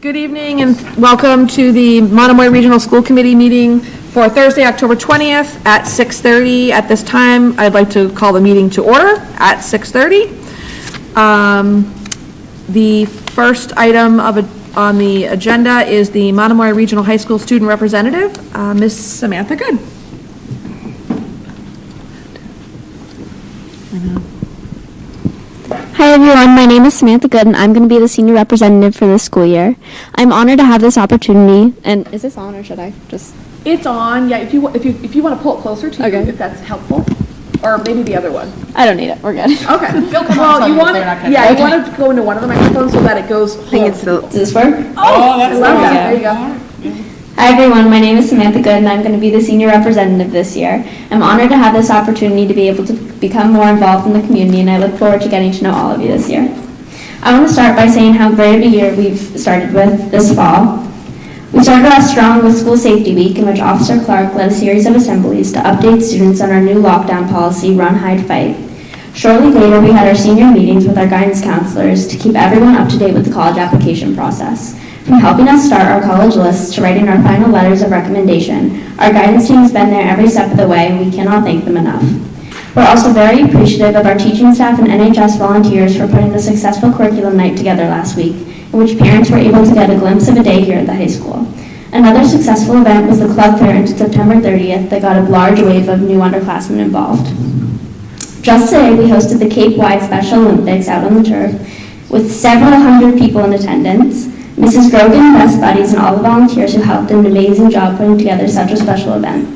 Good evening and welcome to the Monomoy Regional School Committee meeting for Thursday, October 20th at 6:30. At this time, I'd like to call the meeting to order at 6:30. The first item on the agenda is the Monomoy Regional High School Student Representative, Ms. Samantha Good. Hi everyone, my name is Samantha Good and I'm going to be the senior representative for this school year. I'm honored to have this opportunity, and is this on or should I just? It's on, yeah, if you want to pull it closer to you, if that's helpful, or maybe the other one. I don't need it, we're good. Okay. Well, you want to go into one of the microphones so that it goes home. Does this work? Oh, that's lovely. There you go. Hi everyone, my name is Samantha Good and I'm going to be the senior representative this year. I'm honored to have this opportunity to be able to become more involved in the community, and I look forward to getting to know all of you this year. I want to start by saying how great of a year we've started with this fall. We started off strong with School Safety Week, in which Officer Clark led a series of assemblies to update students on our new lockdown policy, Run, Hide, Fight. Shortly later, we had our senior meetings with our guidance counselors to keep everyone up to date with the college application process. From helping us start our college lists to writing our final letters of recommendation, our guidance team has been there every step of the way, and we cannot thank them enough. We're also very appreciative of our teaching staff and NHS volunteers for putting the successful curriculum night together last week, in which parents were able to get a glimpse of a day here at the high school. Another successful event was the club fair on September 30th that got a large wave of new underclassmen involved. Just today, we hosted the Cape-wide Special Olympics out on the turf with several hundred people in attendance. Mrs. Grogan, Best Buddies, and all the volunteers who helped did an amazing job putting together such a special event.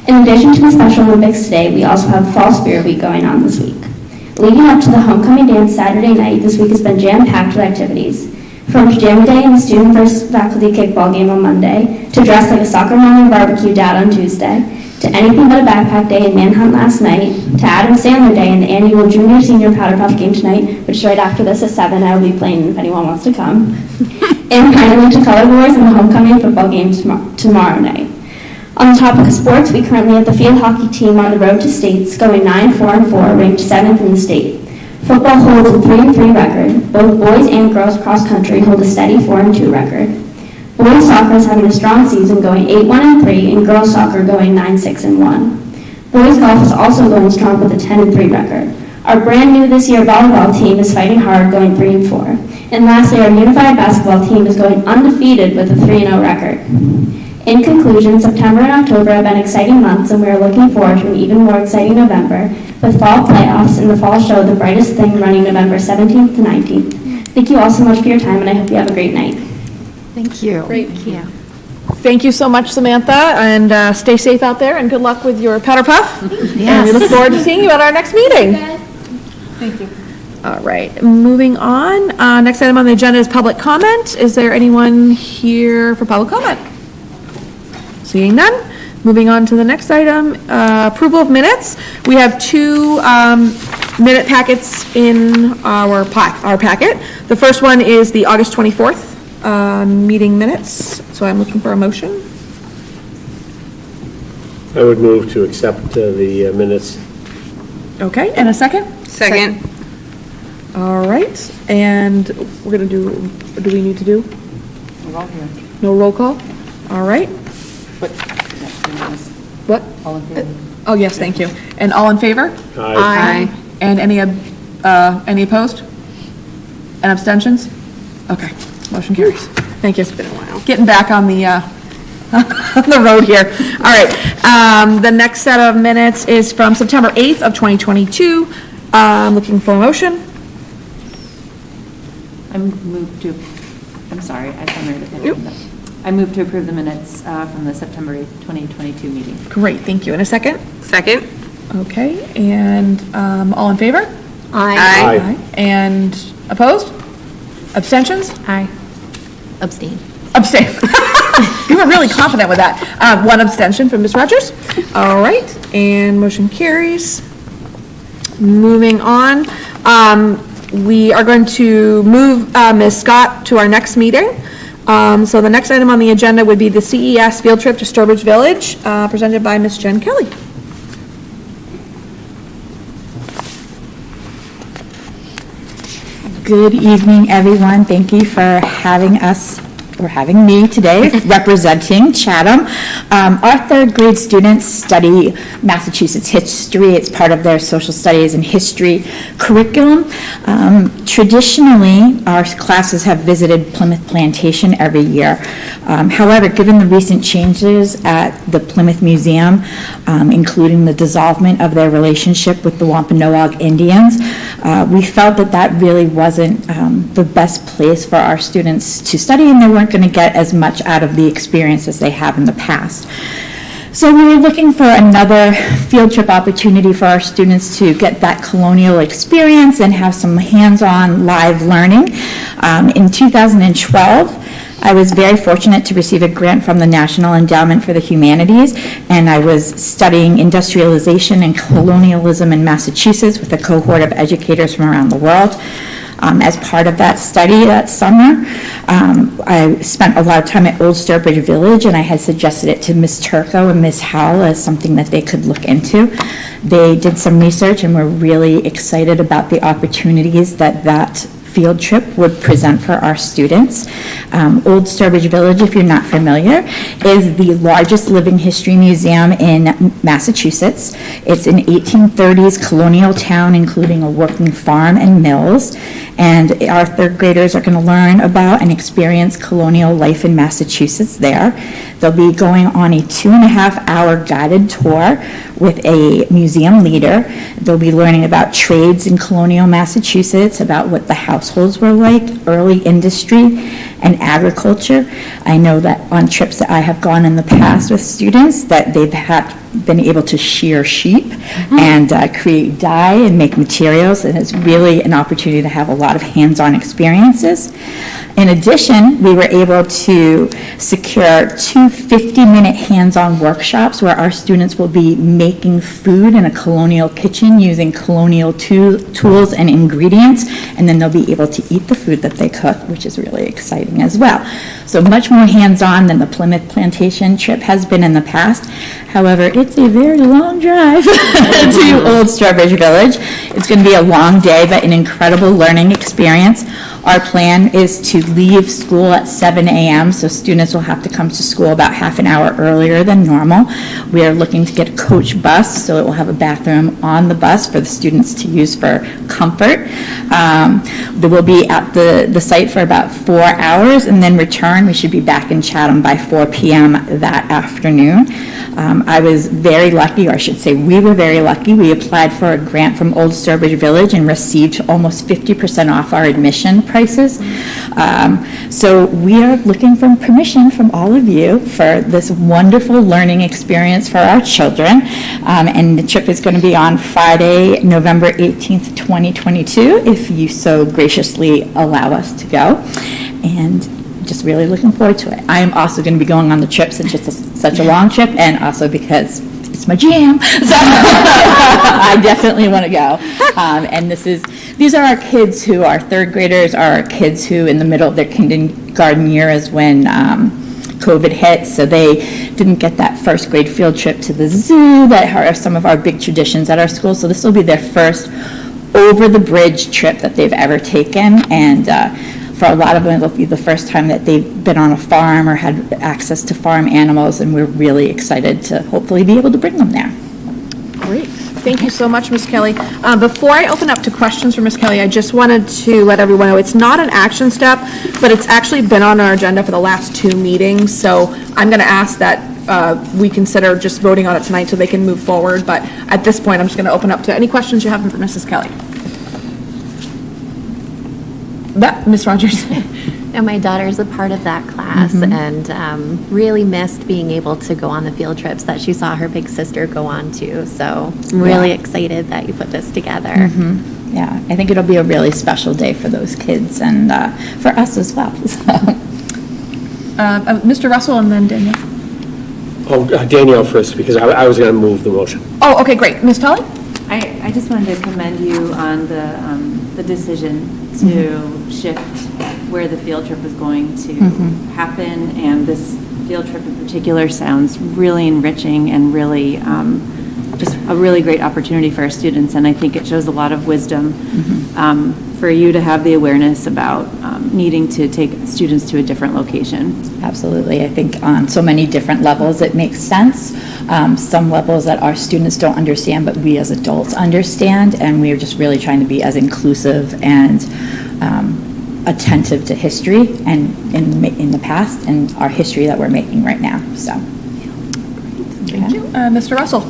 In addition to the Special Olympics today, we also have Fall Spirit Week going on this week. Leading up to the homecoming dance Saturday night, this week has been jam-packed with activities. From Pajama Day and the student versus faculty kickball game on Monday, to dress like a soccer mom and barbecue dad on Tuesday, to anything but a backpack day and manhunt last night, to Adam Sandler Day and the annual junior-senior Powder Puff game tonight, which is right after this at 7. I will be playing if anyone wants to come. And finally to Color Wars and the homecoming football game tomorrow night. On the topic of sports, we currently have the field hockey team on the road to states, going 9-4-4, ranked 7th in the state. Football holds a 3-3 record. Both boys and girls cross country hold a steady 4-2 record. Boys soccer is having a strong season, going 8-1-3, and girls soccer going 9-6-1. Boys golf is also going strong with a 10-3 record. Our brand new this year volleyball team is fighting hard, going 3-4. And lastly, our unified basketball team is going undefeated with a 3-0 record. In conclusion, September and October have been exciting months, and we are looking forward to an even more exciting November with fall playoffs and the fall show The Brightest Thing running November 17th to 19th. Thank you all so much for your time, and I hope you have a great night. Thank you. Great. Thank you so much, Samantha, and stay safe out there, and good luck with your Powder Puff. Yes. And we look forward to seeing you at our next meeting. Thank you. All right, moving on. Next item on the agenda is public comment. Is there anyone here for public comment? Seeing none. Moving on to the next item, approval of minutes. We have two minute packets in our packet. The first one is the August 24th meeting minutes. So I'm looking for a motion. I would move to accept the minutes. Okay, and a second? Second. All right, and we're going to do we need to do? No roll call? All right. What? All in favor? Oh, yes, thank you. And all in favor? Aye. And any opposed? And abstentions? Okay, motion carries. Thank you. It's been a while. Getting back on the on the road here. All right, the next set of minutes is from September 8th of 2022. Looking for a motion. I move to approve the minutes from the September 8th, 2022 meeting. Great, thank you. And a second? Second. Okay, and all in favor? Aye. Aye. And opposed? Abstentions? Aye. Abstain. Abstain. You were really confident with that. One abstention from Ms. Rogers. All right, and motion carries. Moving on, we are going to move Ms. Scott to our next meeting. So the next item on the agenda would be the CES field trip to Sturbridge Village, presented by Ms. Jen Kelly. Good evening, everyone. Thank you for having us we're having me today representing Chatham. Our third grade students study Massachusetts history. It's part of their social studies and history curriculum. Traditionally, our classes have visited Plymouth Plantation every year. However, given the recent changes at the Plymouth Museum, including the dissolvement of their relationship with the Wampanoag Indians, we felt that that really wasn't the best place for our students to study, and they weren't going to get as much out of the experience as they have in the past. So we were looking for another field trip opportunity for our students to get that colonial experience and have some hands-on live learning. In 2012, I was very fortunate to receive a grant from the National Endowment for the Humanities, and I was studying industrialization and colonialism in Massachusetts with a cohort of educators from around the world. As part of that study that summer, I spent a lot of time at Old Sturbridge Village, and I had suggested it to Ms. Turco and Ms. Howell as something that they could look into. They did some research and were really excited about the opportunities that that field trip would present for our students. Old Sturbridge Village, if you're not familiar, is the largest living history museum in Massachusetts. It's an 1830s colonial town, including a working farm and mills. And our third graders are going to learn about and experience colonial life in Massachusetts there. They'll be going on a 2.5-hour guided tour with a museum leader. They'll be learning about trades in colonial Massachusetts, about what the households were like, early industry, and agriculture. I know that on trips that I have gone in the past with students that they've been able to shear sheep and create dye and make materials, and it's really an opportunity to have a lot of hands-on experiences. In addition, we were able to secure 2 50-minute hands-on workshops where our students will be making food in a colonial kitchen using colonial tools and ingredients, and then they'll be able to eat the food that they cook, which is really exciting as well. So much more hands-on than the Plymouth Plantation trip has been in the past. However, it's a very long drive to Old Sturbridge Village. It's going to be a long day, but an incredible learning experience. Our plan is to leave school at 7 a.m., so students will have to come to school about half an hour earlier than normal. We are looking to get a coach bus, so it will have a bathroom on the bus for the students to use for comfort. They will be at the site for about 4 hours and then return. We should be back in Chatham by 4 p.m. that afternoon. I was very lucky, or I should say we were very lucky. We applied for a grant from Old Sturbridge Village and received almost 50% off our admission prices. So we are looking for permission from all of you for this wonderful learning experience for our children. And the trip is going to be on Friday, November 18th, 2022, if you so graciously allow us to go. And just really looking forward to it. I am also going to be going on the trip since it's such a long trip, and also because it's my jam, so I definitely want to go. And these are our kids who are third graders, are our kids who in the middle of their kindergarten year is when COVID hit, so they didn't get that first grade field trip to the zoo that are some of our big traditions at our school. So this will be their first over the bridge trip that they've ever taken, and for a lot of them, it'll be the first time that they've been on a farm or had access to farm animals, and we're really excited to hopefully be able to bring them there. Great. Thank you so much, Ms. Kelly. Before I open up to questions for Ms. Kelly, I just wanted to let everyone know it's not an action step, but it's actually been on our agenda for the last 2 meetings, so I'm going to ask that we consider just voting on it tonight so they can move forward, but at this point, I'm just going to open up to any questions you have for Mrs. Kelly. Ms. Rogers. And my daughter's a part of that class, and really missed being able to go on the field trips that she saw her big sister go on to. So I'm really excited that you put this together. Yeah, I think it'll be a really special day for those kids and for us as well. Mr. Russell and then Danielle. Oh, Danielle first, because I was going to move the motion. Oh, okay, great. Ms. Tully? I just wanted to commend you on the decision to shift where the field trip was going to happen, and this field trip in particular sounds really enriching and really just a really great opportunity for our students, and I think it shows a lot of wisdom for you to have the awareness about needing to take students to a different location. Absolutely. I think on so many different levels, it makes sense. Some levels that our students don't understand, but we as adults understand, and we're just really trying to be as inclusive and attentive to history and in the past and our history that we're making right now. So, Thank you. Mr. Russell?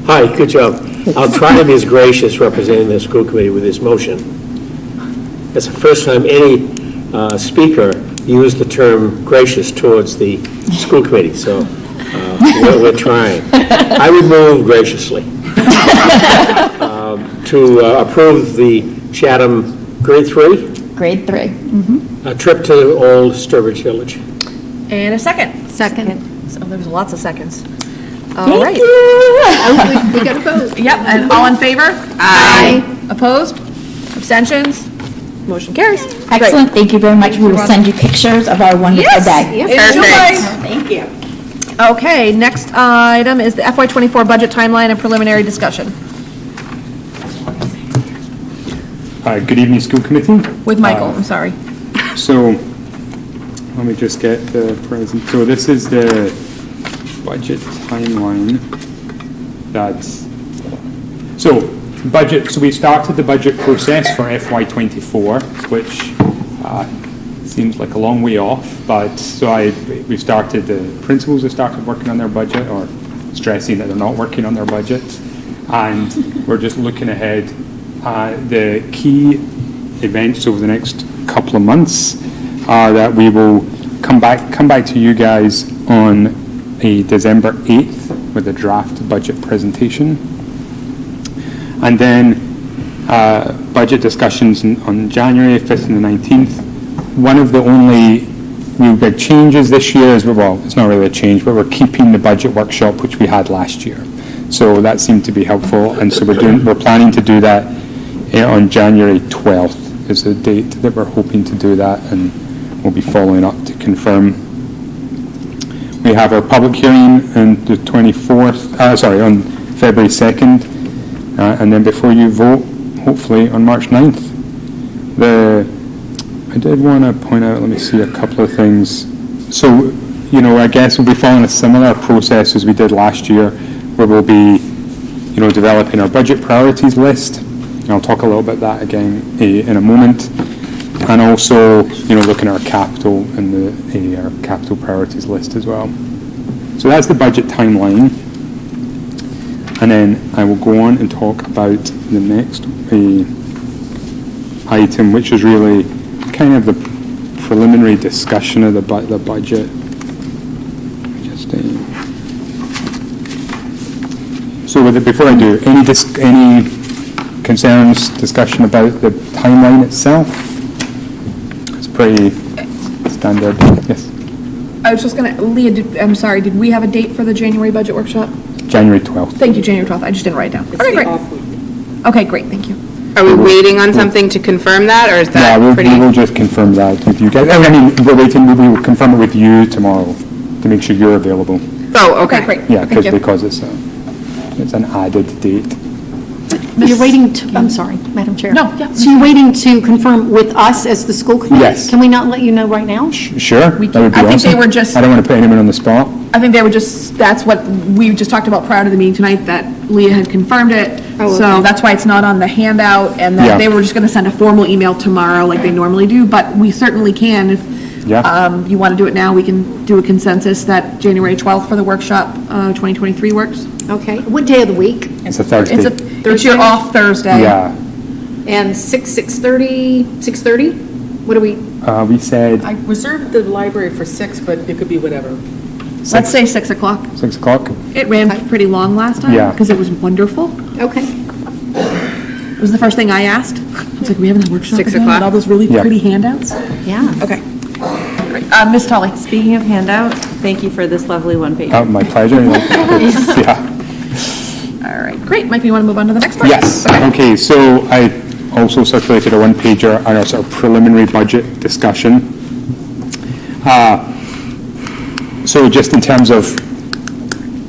Hi, good job. I'll try to be as gracious representing the school committee with this motion. It's the first time any speaker used the term gracious towards the school committee, so we're trying. I would move graciously to approve the Chatham grade 3 grade 3. a trip to Old Sturbridge Village. And a second. Second. So there's lots of seconds. All Thank right. you. We got opposed. Yep, and all in favor? Aye. Opposed? Abstentions? Motion carries. Excellent. Thank you very much. We will send you pictures of our wonderful Yes. day. Enjoy. Thank you. Okay, next item is the FY24 budget timeline and preliminary discussion Good evening, school committee. with Michael, I'm sorry. So, let me just get the present. So this is the budget timeline. So we started the budget process for FY24, which seems like a long way off, but we started, the principals have started working on their budget, or stressing that they're not working on their budget, and we're just looking ahead. The key events over the next couple of months are that we will come back to you guys on a December 8th with a draft budget presentation, and then budget discussions on January 5th and the 19th. One of the only real big changes this year is, well, it's not really a change, but we're keeping the budget workshop which we had last year. So that seemed to be helpful, and so we're planning to do that on January 12th is the date that we're hoping to do that, and we'll be following up to confirm. We have our public hearing on the 24th, on February 2nd, and then before you vote, hopefully on March 9th. I did want to point out, let me see a couple of things. So, I guess we'll be following a similar process as we did last year, where we'll be, developing our budget priorities list. And I'll talk a little bit about that again in a moment. And also, looking at our capital and our capital priorities list as well. So that's the budget timeline. And then I will go on and talk about the next item, which is really kind of the preliminary discussion of the budget. Before I do, any concerns, discussion about the timeline itself? It's pretty standard. Yes. I was just gonna, Leah, I'm sorry, did we have a date for the January budget workshop? January 12th. Thank you, January 12th, I just didn't write it down. Okay, great. Okay, great, thank you. Are we waiting on something to confirm that, or is that Yeah, pretty? we will just confirm that with you guys. I mean, we will confirm it with you tomorrow to make sure you're available. Oh, Okay, okay. great. Yeah, Thank you. because it's an added date. You're waiting to, I'm sorry, Madam Chair. No, yeah. So you're waiting to confirm with us as the school committee? Yes. Can we not let you know right now? Sure, that would be awesome. I think they were just- I don't want to put anyone on the spot. I think they were just, that's what we just talked about prior to the meeting tonight, that Leah had confirmed it. Oh, So okay. that's why it's not on the handout, and Yeah. that they were just gonna send a formal email tomorrow like they normally do, but we certainly can, if Yeah. you wanna do it now, we can do a consensus that January 12th for the workshop, 2023 works. Okay. What day of the week? It's a Thursday. It's your off Thursday. Yeah, And 6:30? What do we, we said I reserved the library for 6, but it could be whatever. Let's say 6 o'clock. 6 o'clock. It ran pretty long last time. Yeah. Because it was wonderful. okay. It was the first thing I asked. I was like, we having a workshop 6 again o'clock? with all those really Yeah. pretty handouts? Yeah. Okay. Great. Ms. Tully? Speaking of handout, thank you for this lovely one-page. My pleasure. Yeah. All right, great. Mike, you want to move on to the next part? Yes, okay, so I also circulated a one-pager on our sort of preliminary budget discussion. So just in terms of,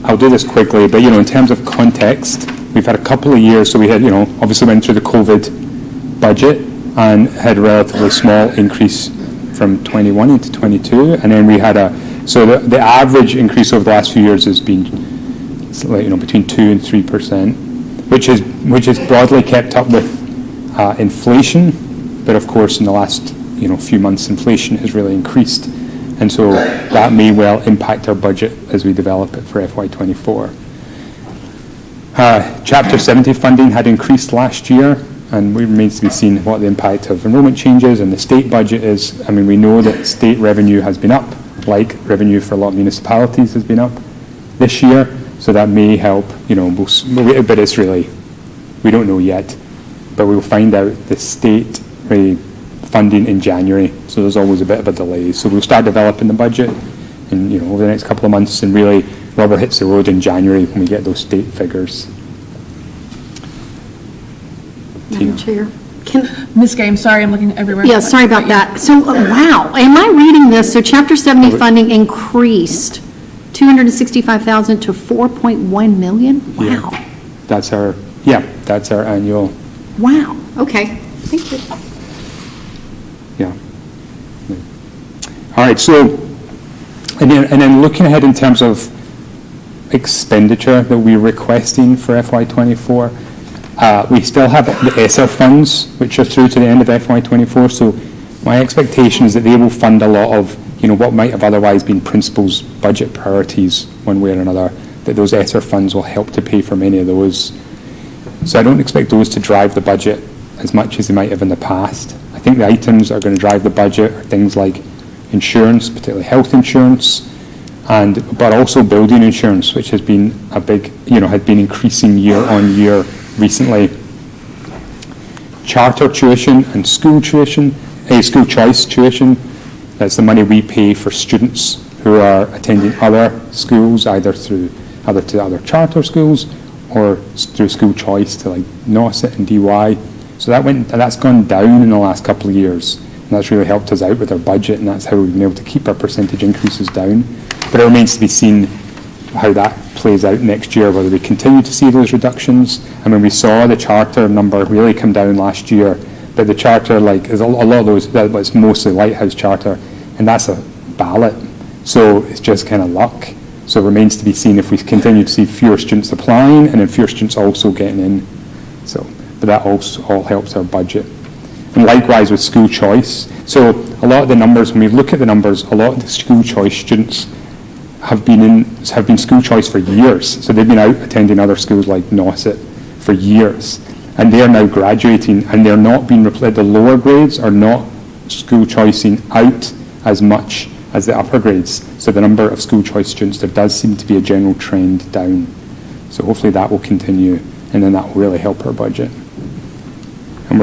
I'll do this quickly, but in terms of context, we've had a couple of years, so we had, obviously went through the COVID budget, and had a relatively small increase from 21 into 22, and then we had so the average increase over the last few years has been between 2 and 3%, which is broadly kept up with inflation, but of course in the last few months inflation has really increased, and so that may well impact our budget as we develop it for FY24. Chapter 70 funding had increased last year, and it remains to be seen what the impact of enrollment changes and the state budget is. I mean, we know that state revenue has been up, like revenue for a lot of municipalities has been up this year, so that may help, but it's really, we don't know yet, but we'll find out the state funding in January, so there's always a bit of a delay. So we'll start developing the budget and, over the next couple of months, and really rubber hits the road in January when we get those state figures. Madam Chair. Ms. Gay, I'm sorry, I'm looking everywhere. Yeah, sorry about that. So, wow, am I reading this? So Chapter 70 funding increased 265,000 to 4.1 million? Wow. Yeah. That's our annual. Wow, okay, thank you. Yeah. All right, so, and then looking ahead in terms of expenditure that we're requesting for FY24, we still have the ESSER funds, which are through to the end of FY24, so my expectation is that they will fund a lot of, what might have otherwise been principals' budget priorities one way or another, that those ESSER funds will help to pay for many of those. So I don't expect those to drive the budget as much as they might have in the past. I think the items that are going to drive the budget are things like insurance, particularly health insurance, but also building insurance, which has been a big, had been increasing year on year recently. Charter tuition and school choice tuition, that's the money we pay for students who are attending other schools, either to other charter schools or through school choice to like NOSIT and DY. So that's gone down in the last couple of years, and that's really helped us out with our budget, and that's how we've been able to keep our percentage increases down. But it remains to be seen how that plays out next year, whether we continue to see those reductions. I mean, we saw the charter number really come down last year, but the charter, is a lot of those, it's mostly Lighthouse charter, and that's a ballot. So it's just kind of luck. So it remains to be seen if we continue to see fewer students applying and then fewer students also getting in. But that also all helps our budget. And likewise with school choice. So a lot of the numbers, when we look at the numbers, a lot of the school choice students have been school choice for years. So they've been out attending other schools like NOSIT for years. And they are now graduating, and they're not being replaced. The lower grades are not school choicing out as much as the upper grades. So the number of school choice students, there does seem to be a general trend down. So hopefully that will continue, and then that will really help our budget. And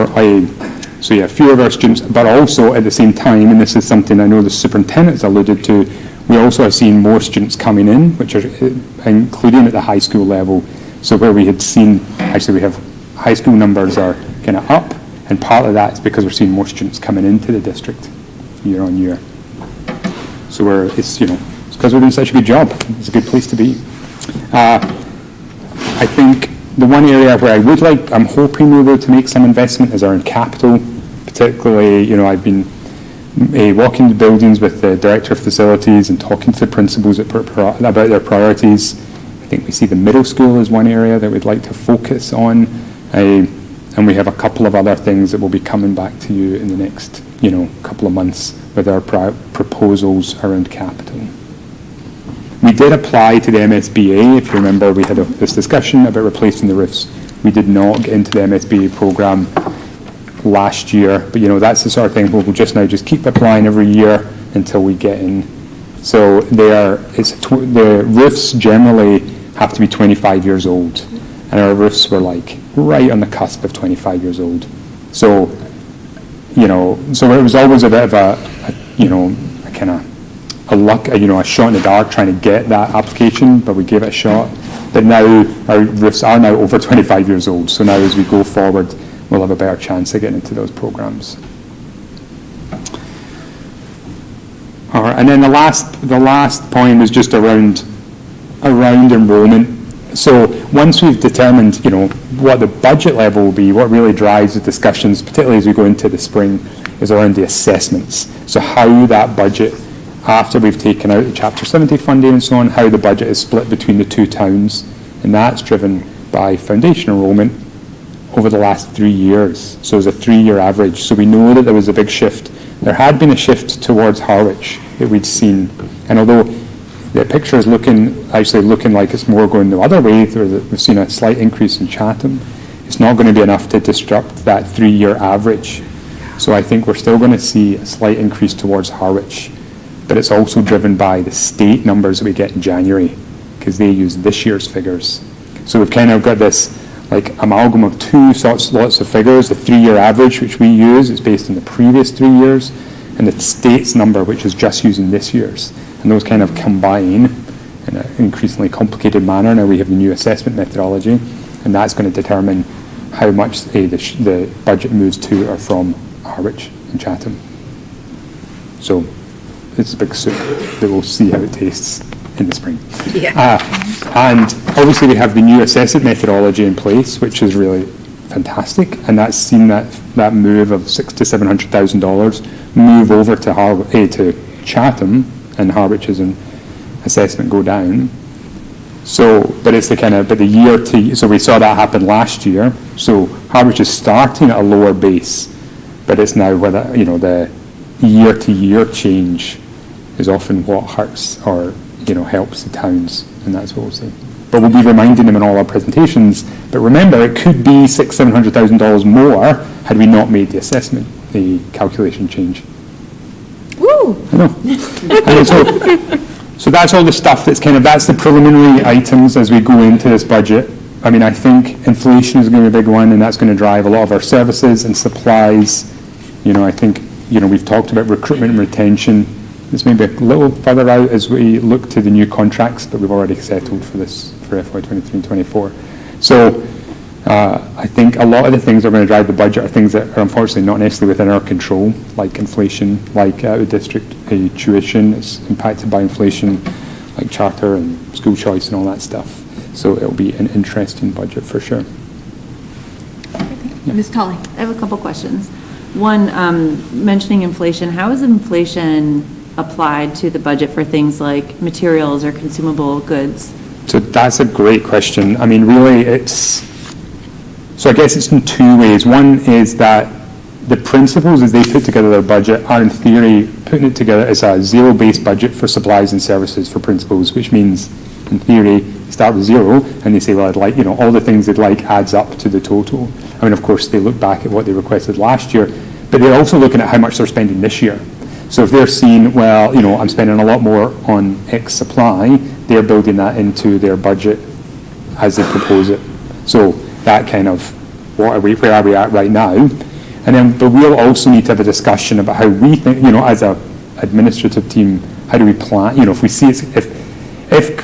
fewer of our students, but also at the same time, and this is something I know the superintendent's alluded to, we also are seeing more students coming in, which are including at the high school level. So where we had seen, actually we have high school numbers are kind of up, and part of that is because we're seeing more students coming into the district year on year. So it's because we're doing such a good job. It's a good place to be. I think the one area where I'm hoping we'll be able to make some investment is our in capital. Particularly, I've been walking the buildings with the director of facilities and talking to the principals about their priorities. I think we see the middle school as one area that we'd like to focus on, and we have a couple of other things that will be coming back to you in the next couple of months with our proposals around capital. We did apply to the MSBA. If you remember, we had this discussion about replacing the roofs. We did not get into the MSBA program last year, but that's the sort of thing we'll just keep applying every year until we get in. So the roofs generally have to be 25 years old, and our roofs were right on the cusp of 25 years old. So so it was always a bit of a shot in the dark trying to get that application, but we gave it a shot. But now our roofs are now over 25 years old, so now as we go forward, we'll have a better chance of getting into those programs. All right, and then the last point was just around enrollment. So once we've determined, what the budget level will be, what really drives the discussions, particularly as we go into the spring, is around the assessments. So how that budget, after we've taken out the Chapter 70 funding and so on, how the budget is split between the two towns, and that's driven by foundation enrolment over the last 3 years. So it's a 3-year average. So we know that there was a big shift. There had been a shift towards Harwich that we'd seen, and although the picture is actually looking like it's more going the other way, we've seen a slight increase in Chatham, it's not going to be enough to disrupt that 3-year average. So I think we're still going to see a slight increase towards Harwich, but it's also driven by the state numbers that we get in January, because they use this year's figures. So we've kind of got this amalgam of lots of figures. The 3-year average, which we use, is based on the previous 3 years, and the state's number, which is just using this year's. And those kind of combine in an increasingly complicated manner. Now we have the new assessment methodology, and that's going to determine how much the budget moves to or from Harwich and Chatham. So it's a big soup that we'll see how it tastes in the spring. Yeah. And obviously we have the new assessment methodology in place, which is really fantastic, and that's seen that move of $600,000 to $700,000 move over to Chatham, and Harwich's assessment go down. So, but it's so we saw that happen last year. So Harwich is starting at a lower base, but it's now whether the year-to-year change is often what hurts or helps the towns, and that's what we'll see. But we'll be reminding them in all our presentations. But remember, it could be $600,000 more had we not made the calculation change. Woo! I know. So that's all the stuff that's the preliminary items as we go into this budget. I mean, I think inflation is going to be a big one, and that's going to drive a lot of our services and supplies. I think, we've talked about recruitment and retention. This may be a little further out as we look to the new contracts, but we've already settled for FY23 and 24. So I think a lot of the things that are going to drive the budget are things that are unfortunately not necessarily within our control, like inflation, like the district tuition is impacted by inflation, like charter and school choice and all that stuff. So it'll be an interesting budget for sure. Ms. Tully. I have a couple questions. One, mentioning inflation, how is inflation applied to the budget for things like materials or consumable goods? So that's a great question. I mean, really, so I guess it's in two ways. One is that the principals, as they put together their budget, are in theory putting it together as a zero-based budget for supplies and services for principals, which means, in theory, you start with zero, and they say, well, I'd like, all the things they'd like adds up to the total. I mean, of course, they look back at what they requested last year, but they're also looking at how much they're spending this year. So if they're seeing, well, I'm spending a lot more on X supply, they're building that into their budget as they propose it. So that kind of, where are we at right now? But we'll also need to have a discussion about how we think, as a administrative team, how do we plan, if we see if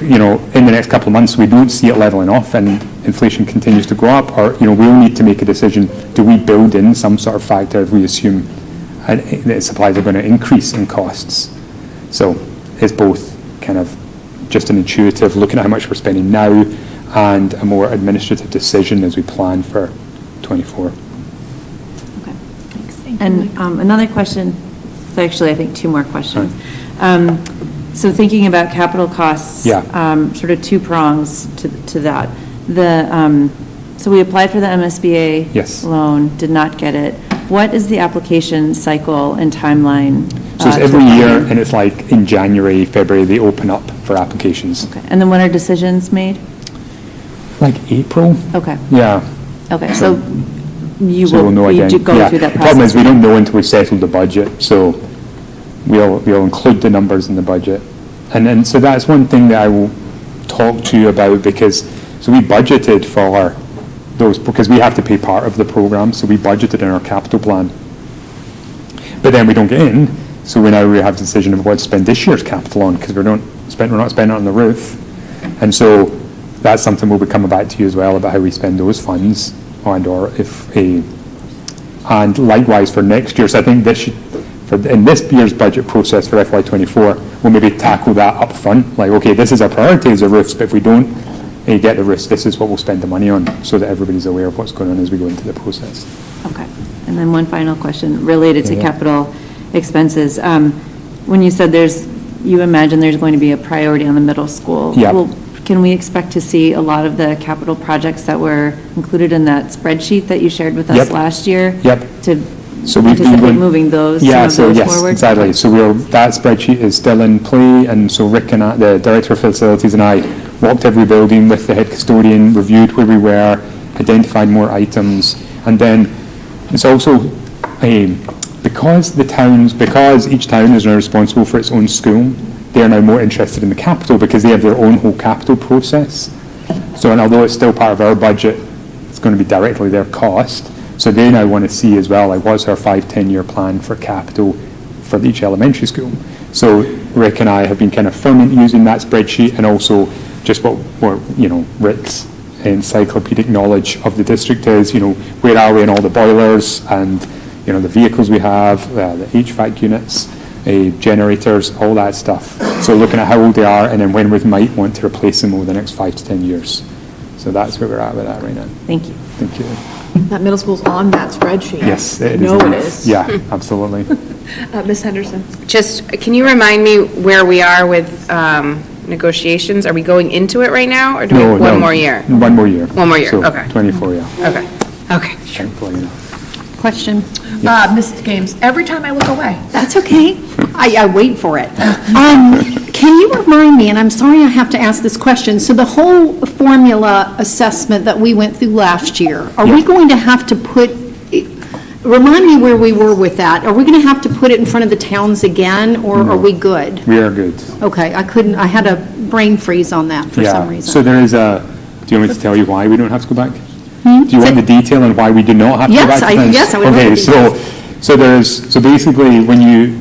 in the next couple of months we don't see it leveling off and inflation continues to go up, or, we'll need to make a decision, do we build in some sort of factor if we assume that supplies are going to increase in costs? So it's both kind of just an intuitive looking at how much we're spending now and a more administrative decision as we plan for 24. Okay, thanks. And another question, so actually I think two more questions. So thinking about capital costs, sort of two prongs to that. So we applied for the MSBA loan, did not get it. What is the application cycle and timeline? So it's every year, and it's like in January, February, they open up for applications. Okay, and then when are decisions made? Like April. Okay. Yeah. Okay, so you we'll will know again. go through that process. The problem is we don't know until we've settled the budget, so we'll include the numbers in the budget. And so that's one thing that I will talk to you about, because so we budgeted for those, because we have to pay part of the program, so we budgeted in our capital plan. But then we don't get in, so we have the decision of what to spend this year's capital on, because we're not spending it on the roof. And so that's something we'll be coming back to you as well about how we spend those funds, and likewise for next year. So I think in this year's budget process for FY24, we'll maybe tackle that up front. Like, okay, this is our priority as a roofs, but if we don't get the risk, this is what we'll spend the money on, so that everybody's aware of what's going on as we go into the process. Okay. And then one final question related to Yeah. capital expenses. When you said you imagine there's going to be a priority on the middle school. Yeah. Well, can we expect to see a lot of the capital projects that were included in that spreadsheet that you shared with us Yep. last year? Yep. To So we've been anticipate going- moving those, some Yeah, of so those yes, forward? exactly. So that spreadsheet is still in play, and so Rick and the Director of Facilities and I walked every building with the head custodian, reviewed where we were, identified more items, and then it's also because each town is now responsible for its own school, they are now more interested in the capital because they have their own whole capital process. So, and although it's still part of our budget, it's going to be directly their cost. So they now want to see as well, like, what's our 5-10 year plan for capital for each elementary school. So Rick and I have been kind of firming using that spreadsheet, and also just what Rick's encyclopedic knowledge of the district is, where are we in all the boilers, and the vehicles we have, the HVAC units, generators, all that stuff. So looking at how old they are, and then when we might want to replace them over the next 5 to 10 years. So that's where we're at with that right now. Thank you. Thank you. That middle school's on that spreadsheet. Yes, it is. No, it is. Yeah, absolutely. Ms. Henderson? Just, can you remind me where we are with negotiations? Are we going into it right now, or do we have one more year? One more year. One more year, So, okay. 24, yeah. Okay, okay. Thankfully, yeah. Question? Ms. Games, every time I look away. That's okay. I wait for it. Can you remind me, and I'm sorry I have to ask this question, so the whole formula assessment that we went through last year, are we going to have to remind me where we were with that? Are we going to have to put it in front of the towns again, or are we good? We are good. Okay, I had a brain freeze on that for some reason. So there is do you want me to tell you why we don't have to go back? Do you want the detail on why we do not have to go back to things? Yes, I would love the Okay, details. so basically when you,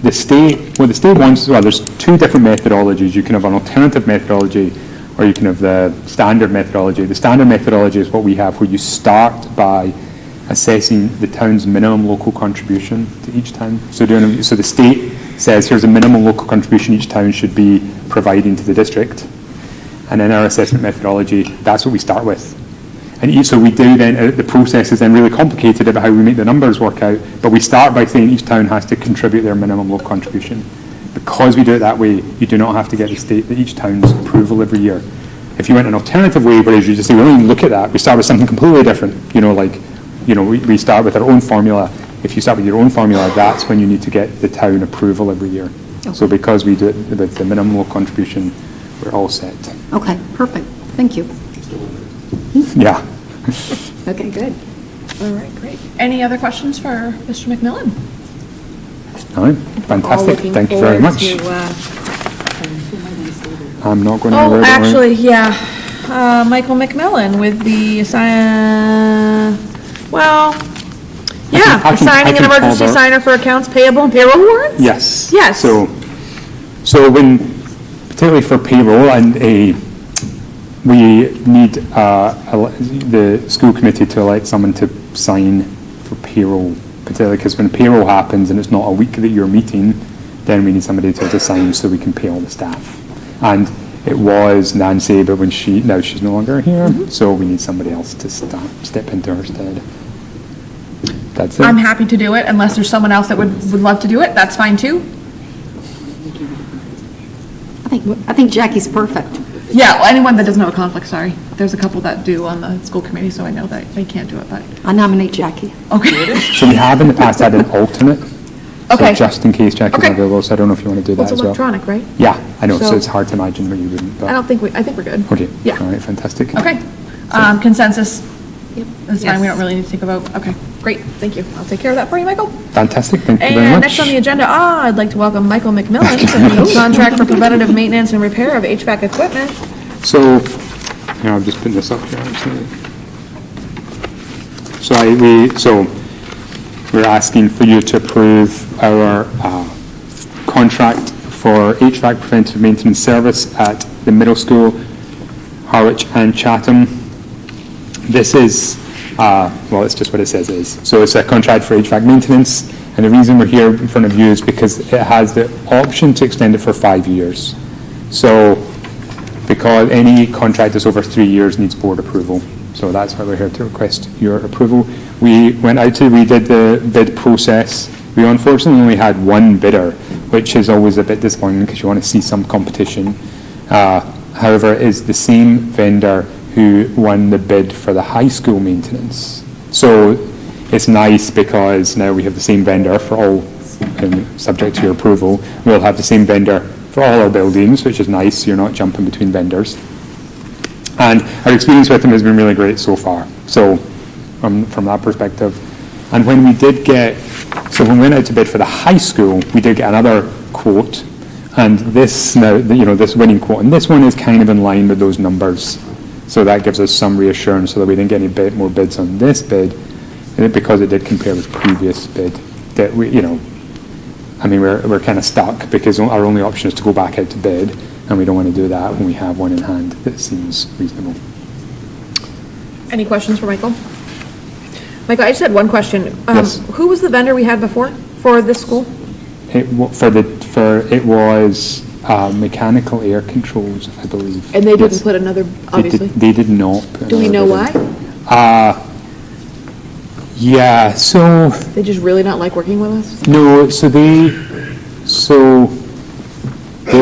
the state wants, well, there's two different methodologies. You can have an alternative methodology, or you can have the standard methodology. The standard methodology is what we have, where you start by assessing the town's minimum local contribution to each town. So the state says, here's a minimum local contribution each town should be providing to the district. And in our assessment methodology, that's what we start with. And so we do then, the process is then really complicated about how we make the numbers work out, but we start by saying each town has to contribute their minimum local contribution. Because we do it that way, you do not have to get each town's approval every year. If you went an alternative way, whereas you just say, we don't even look at that, we start with something completely different, we start with our own formula. If you start with your own formula, that's when you need to get the town approval every year. Okay. So because we do it with the minimum local contribution, we're all set. Okay, perfect. Thank you. Yeah. Okay, good. All right, great. Any other questions for Mr. McMillan? All right, fantastic. Thank you very much. I'm not going to. Oh, actually, yeah. Michael McMillan with the assigning an emergency signer for accounts payable and payroll warrants? Yes. Yes. So when, particularly for payroll, and we need the school committee to elect someone to sign for payroll, particularly because when payroll happens and it's not a week that you're meeting, then we need somebody to sign so we can pay all the staff. And it was Nancy, but now she's no longer here, so we need somebody else to step into her stead. That's it. I'm happy to do it, unless there's someone else that would love to do it, that's fine too. I think Jackie's perfect. Yeah, well, anyone that doesn't have a conflict, sorry. There's a couple that do on the school committee, so I know that they can't do it, but. I nominate Jackie. Okay. So we have in the past had an alternate. Okay. So just in case Jackie's not available, so I don't know if you want to do that It's as well. electronic, right? Yeah, I know, so So- it's hard to imagine what you wouldn't, I but, think we're good. okay. Yeah. All right, fantastic. Okay. Consensus? Yep. That's fine, we don't really need to take a vote. Okay, great, thank you. I'll take care of that for you, Michael. Fantastic, thank you very And much. next on the agenda, I'd like to welcome Michael McMillan to the contract for preventative maintenance and repair of HVAC equipment. So, I'll just put this up here, actually. So we're asking for you to approve our contract for HVAC preventive maintenance service at the middle school, Harwich and Chatham. This is, it's just what it says it is. So it's a contract for HVAC maintenance, and the reason we're here in front of you is because it has the option to extend it for 5 years. So because any contract that's over 3 years needs board approval. So that's why we're here to request your approval. We did the bid process. We unfortunately only had one bidder, which is always a bit disappointing because you want to see some competition. However, it is the same vendor who won the bid for the high school maintenance. So it's nice because now we have the same vendor for all, subject to your approval. We'll have the same vendor for all our buildings, which is nice, so you're not jumping between vendors. And our experience with them has been really great so far, so from that perspective. And when we went out to bid for the high school, we did get another quote, and this winning quote, and this one is kind of in line with those numbers, so that gives us some reassurance so that we didn't get any more bids on this bid, and because it did compare with previous bid, that we're kind of stuck because our only option is to go back out to bid, and we don't want to do that when we have one in hand that seems reasonable. Any questions for Michael? Michael, I just had one question. Yes. Who was the vendor we had before for this school? It was mechanical air controls, I believe. And they didn't Yes. put another, obviously? They did not. Put Do we know why? Yeah, so... They just really not like working with us? No, there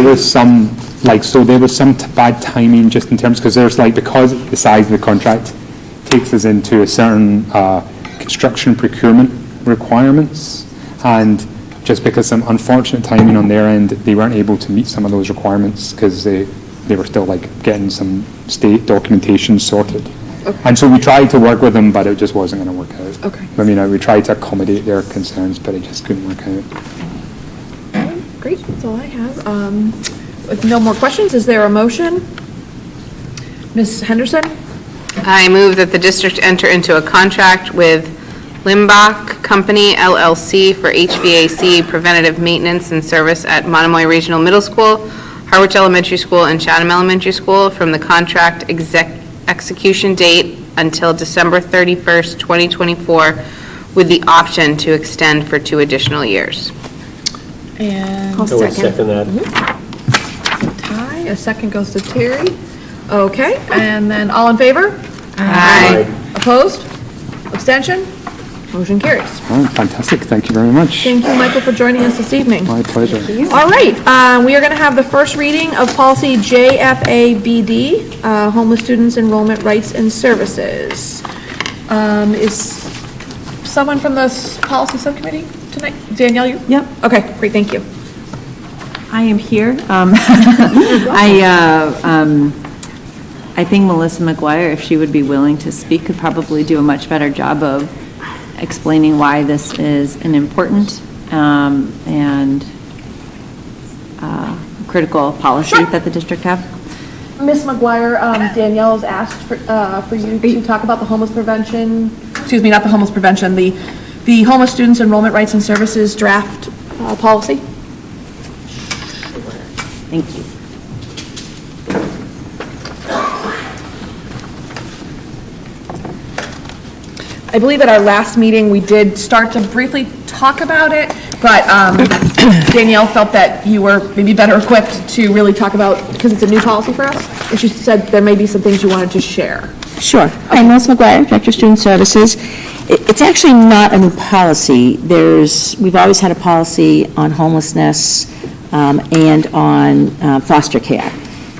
was some bad timing just in terms, because because the size of the contract takes us into a certain construction procurement requirements, and just because some unfortunate timing on their end, they weren't able to meet some of those requirements because they were still getting some state documentation sorted. Okay. And so we tried to work with them, but it just wasn't going to work out. Okay. We tried to accommodate their concerns, but it just couldn't work out. Great, that's all I have. With no more questions, is there a motion? Ms. Henderson? I move that the district enter into a contract with Limbach Company LLC for HVAC preventative maintenance and service at Monomoy Regional Middle School, Harwich Elementary School, and Chatham Elementary School from the contract execution date until December 31st, 2024, with the option to extend for 2 additional years. And I would second that. Ty, a second goes to Terry. Okay, and then all in favor? Aye. Opposed? Abstention? Motion carries. All right, fantastic. Thank you very much. Thank you, Michael, for joining us this evening. My pleasure. All right, we are going to have the first reading of policy JFABD, homeless students enrollment rights and services. Is someone from the policy subcommittee tonight? Danielle, you? Yep. Okay, great, thank you. I am here. I think Melissa McGuire, if she would be willing to speak, could probably do a much better job of explaining why this is an important and critical policy that the district have. Ms. McGuire, Danielle has asked for you to talk about the homeless prevention, excuse me, not the homeless prevention, the homeless students enrollment rights and services draft policy. Thank you. I believe at our last meeting, we did start to briefly talk about it, but Danielle felt that you were maybe better equipped to really talk about, because it's a new policy for us, and she said there may be some things you wanted to share. Sure. I'm Melissa McGuire, Director of Student Services. It's actually not a new policy. We've always had a policy on homelessness and on foster care.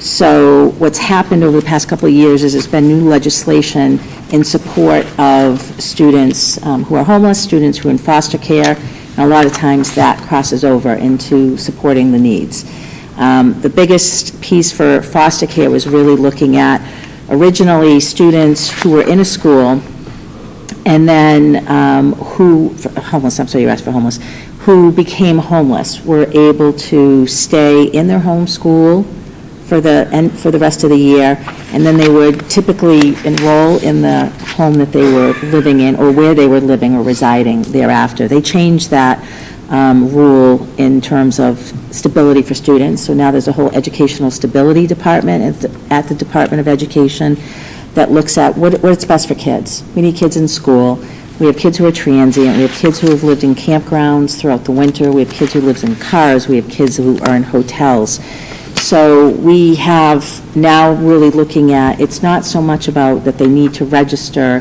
So what's happened over the past couple of years is there's been new legislation in support of students who are homeless, students who are in foster care, and a lot of times that crosses over into supporting the needs. The biggest piece for foster care was really looking at originally students who were in a school and then who became homeless were able to stay in their home school for the rest of the year, and then they would typically enroll in the home that they were living in or where they were living or residing thereafter. They changed that rule in terms of stability for students, so now there's a whole educational stability department at the Department of Education that looks at what's best for kids. We need kids in school. We have kids who are transient. We have kids who have lived in campgrounds throughout the winter. We have kids who live in cars. We have kids who are in hotels. So we have now really looking at, it's not so much about that they need to register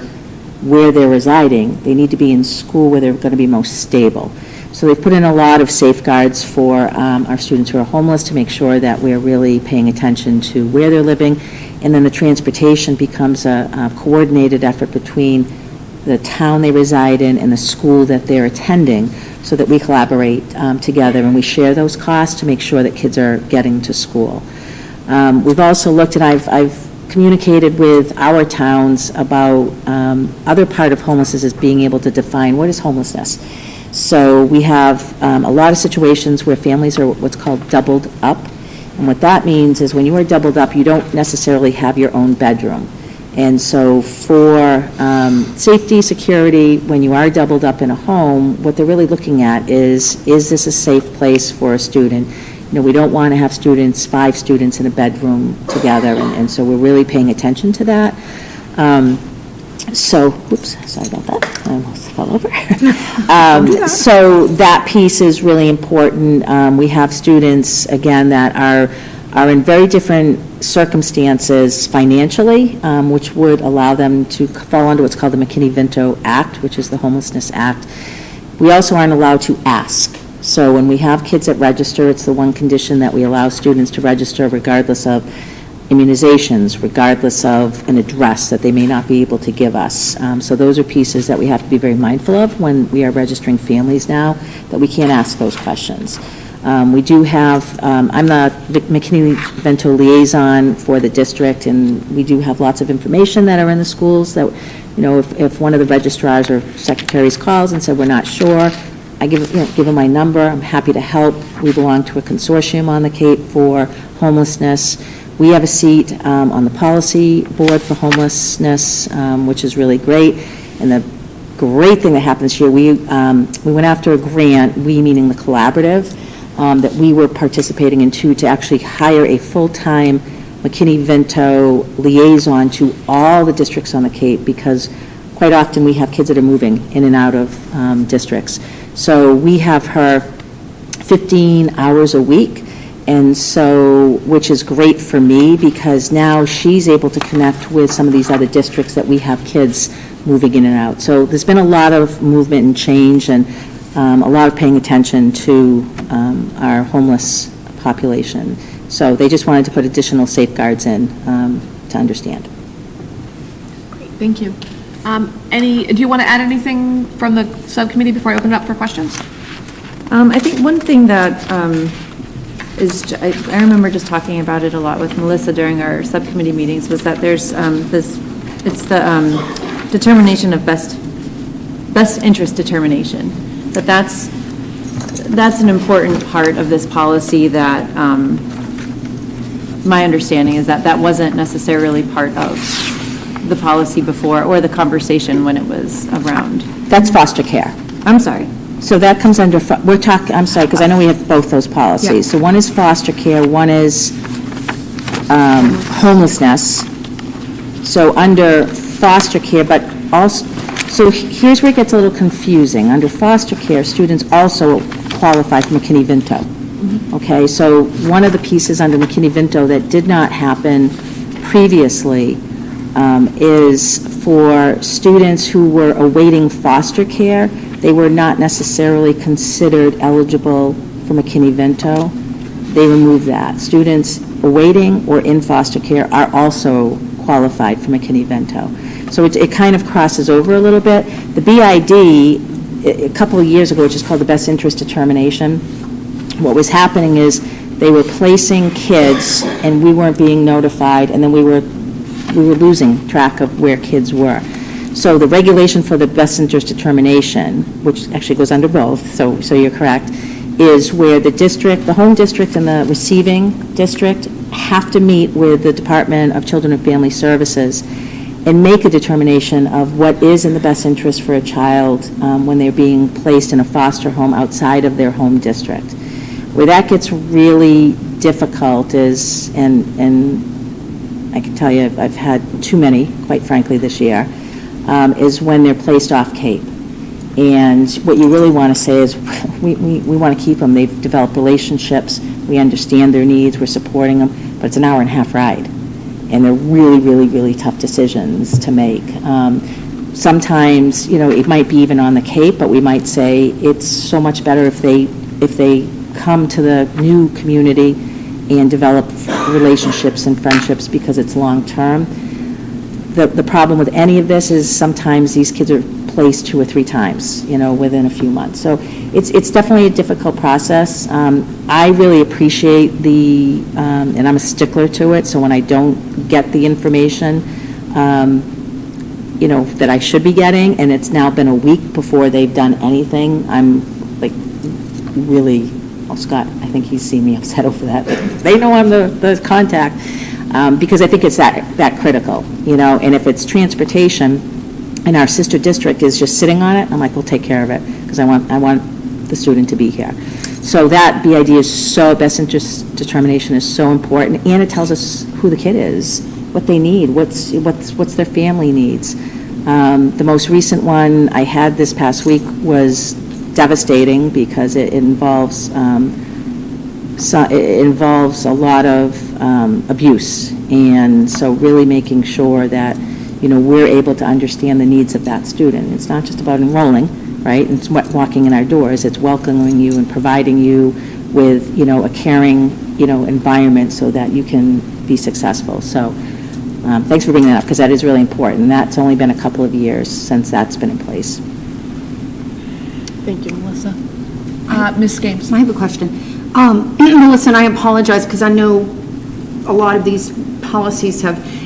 where they're residing, they need to be in school where they're going to be most stable. So they've put in a lot of safeguards for our students who are homeless to make sure that we're really paying attention to where they're living. And then the transportation becomes a coordinated effort between the town they reside in and the school that they're attending, so that we collaborate together and we share those costs to make sure that kids are getting to school. We've also looked, and I've communicated with our towns about other part of homelessness is being able to define what is homelessness. So we have a lot of situations where families are what's called doubled up. And what that means is when you are doubled up, you don't necessarily have your own bedroom. And so for safety, security, when you are doubled up in a home, what they're really looking at is this a safe place for a student? You know, we don't want to have students, 5 students in a bedroom together, and so we're really paying attention to that. Oops, sorry about that, I almost fell over. So that piece is really important. We have students, again, that are in very different circumstances financially, which would allow them to fall under what's called the McKinney-Vento Act, which is the Homelessness Act. We also aren't allowed to ask. So when we have kids that register, it's the one condition that we allow students to register regardless of immunizations, regardless of an address that they may not be able to give us. So those are pieces that we have to be very mindful of when we are registering families now, that we can't ask those questions. We do have, I'm the McKinney-Vento liaison for the district, and we do have lots of information that are in the schools that, you know, if one of the registrars or secretaries calls and said, we're not sure, I give them my number. I'm happy to help. We belong to a consortium on the Cape for homelessness. We have a seat on the policy board for homelessness, which is really great. And the great thing that happened this year, we went after a grant, we meaning the collaborative, that we were participating in too, to actually hire a full-time McKinney-Vento liaison to all the districts on the Cape, because quite often we have kids that are moving in and out of districts. So we have her 15 hours a week, and so, which is great for me, because now she's able to connect with some of these other districts that we have kids moving in and out. So there's been a lot of movement and change, and a lot of paying attention to our homeless population. So they just wanted to put additional safeguards in to understand. Great, thank you. Do you want to add anything from the subcommittee before I open it up for questions? I think one thing that I remember just talking about it a lot with Melissa during our subcommittee meetings, was that there's it's the determination of best interest determination. That's an important part of this policy that my understanding is that wasn't necessarily part of the policy before, or the conversation when it was around. That's foster care. I'm sorry. So that comes under, I'm sorry, because I know we have both those policies. Yeah. So one is foster care, one is homelessness. So under foster care, but also, so here's where it gets a little confusing. Under foster care, students also qualify for McKinney-Vento. Mm-hmm. Okay, so one of the pieces under McKinney-Vento that did not happen previously is for students who were awaiting foster care. They were not necessarily considered eligible for McKinney-Vento. They removed that. Students awaiting or in foster care are also qualified for McKinney-Vento. So it kind of crosses over a little bit. The BID, a couple of years ago, which is called the best interest determination, what was happening is they were placing kids and we weren't being notified, and then we were losing track of where kids were. So the regulation for the best interest determination, which actually goes under both, so you're correct, is where the district, the home district and the receiving district have to meet with the Department of Children and Family Services and make a determination of what is in the best interest for a child when they're being placed in a foster home outside of their home district. Where that gets really difficult is, and I can tell you I've had too many, quite frankly, this year, is when they're placed off Cape. And what you really want to say is we want to keep them. They've developed relationships. We understand their needs, we're supporting them, but it's an hour and a half ride. And they're really, really, really tough decisions to make. Sometimes, it might be even on the Cape, but we might say it's so much better if they come to the new community and develop relationships and friendships because it's long-term. The problem with any of this is sometimes these kids are placed 2 or 3 times, within a few months. So it's definitely a difficult process. I really appreciate and I'm a stickler to it, so when I don't get the information, that I should be getting, and it's now been a week before they've done anything, I'm like really, Scott, I think he's seen me upset over that. They know I'm the contact, because I think it's that critical, and if it's transportation, and our sister district is just sitting on it, I'm like, we'll take care of it, because I want the student to be here. So that BID is best interest determination is so important, and it tells us who the kid is, what they need, what's their family needs. The most recent one I had this past week was devastating because it involves a lot of abuse, and so really making sure that we're able to understand the needs of that student. It's not just about enrolling, right? It's walking in our doors. It's welcoming you and providing you with a caring environment so that you can be successful. So thanks for bringing that up because that is really important. And that's only been a couple of years since that's been in place. Thank you, Melissa. Ms. Games. I have a question. Melissa, and I apologize because I know a lot of these policies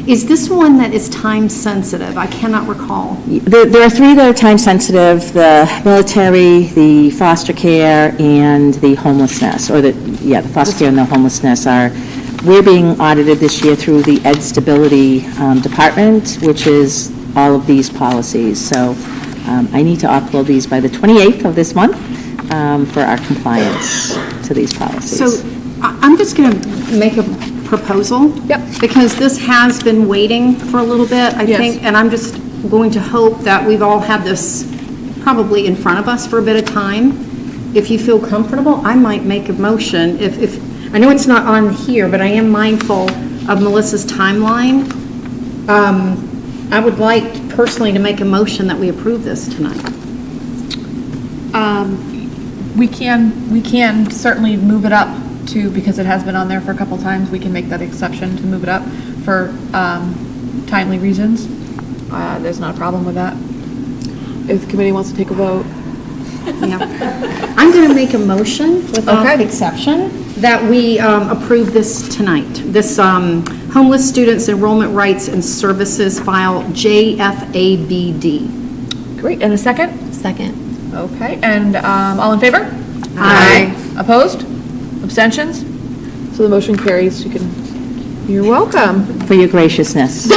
is this one that is time sensitive? I cannot recall. There are 3 that are time sensitive: the military, the foster care, and the homelessness, or the foster care and the homelessness we're being audited this year through the Ed Stability Department, which is all of these policies. So I need to upload these by the 28th of this month for our compliance to these policies. So I'm just going to make a proposal. Yep. Because this has been waiting for a little bit, I think, and I'm just going to hope that we've all had this probably in front of us for a bit of time. If you feel comfortable, I might make a motion. If I know it's not on here, but I am mindful of Melissa's timeline. I would like personally to make a motion that we approve this tonight. We can certainly move it up to, because it has been on there for a couple times, we can make that exception to move it up for timely reasons. There's not a problem with that. If the committee wants to take a vote. Yeah. I'm going to make a motion without exception that we approve this tonight. This Homeless Students Enrollment Rights and Services File JFABD. Great, and a second? Second. Okay, and all in favor? Aye. Opposed? Abstentions? So the motion carries. You're welcome. For your graciousness.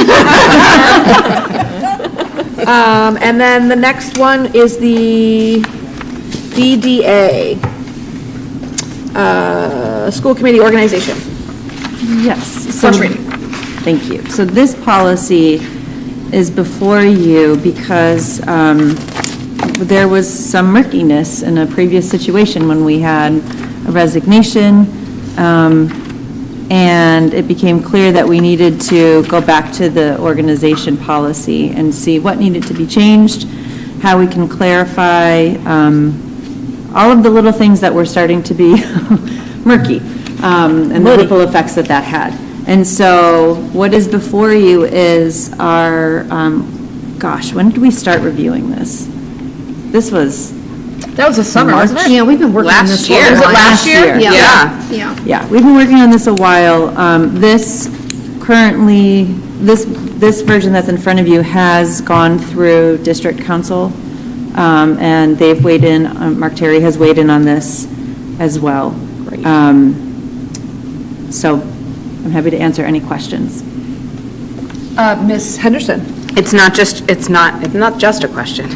And then the next one is the BDA, School Committee Organization. Yes. First reading. Thank you. So this policy is before you because there was some murkiness in a previous situation when we had a resignation, and it became clear that we needed to go back to the organization policy and see what needed to be changed, how we can clarify all of the little things that were starting to be murky, and the ripple effects that had. And so what is before you is our, when did we start reviewing this? That was the summer, wasn't it? Yeah, we've been working on this Last year. for a Was it while. last year? Yeah. Yeah, we've been working on this a while. This version that's in front of you has gone through district council, and they've weighed in, Mark Terry has weighed in on this as well. Great. So I'm happy to answer any questions. Ms. Henderson. It's not just a question.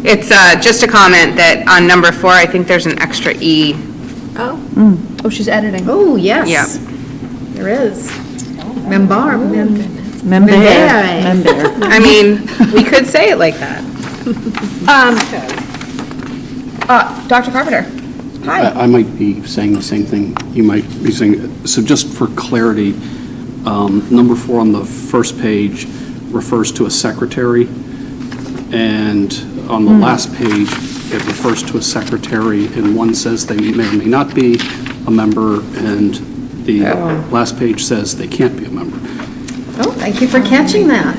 It's just a comment that on number 4, I think there's an extra E. Oh, she's editing. Oh, yes. Yeah. There is. Member. Member. I mean, we could say it like that. Dr. Carpenter. Hi. I might be saying the same thing you might be saying. So just for clarity, number 4 on the first page refers to a secretary, and on the last page, it refers to a secretary, and one says they may or may not be a member, and the last page says they can't be a member. Oh, thank you for catching that.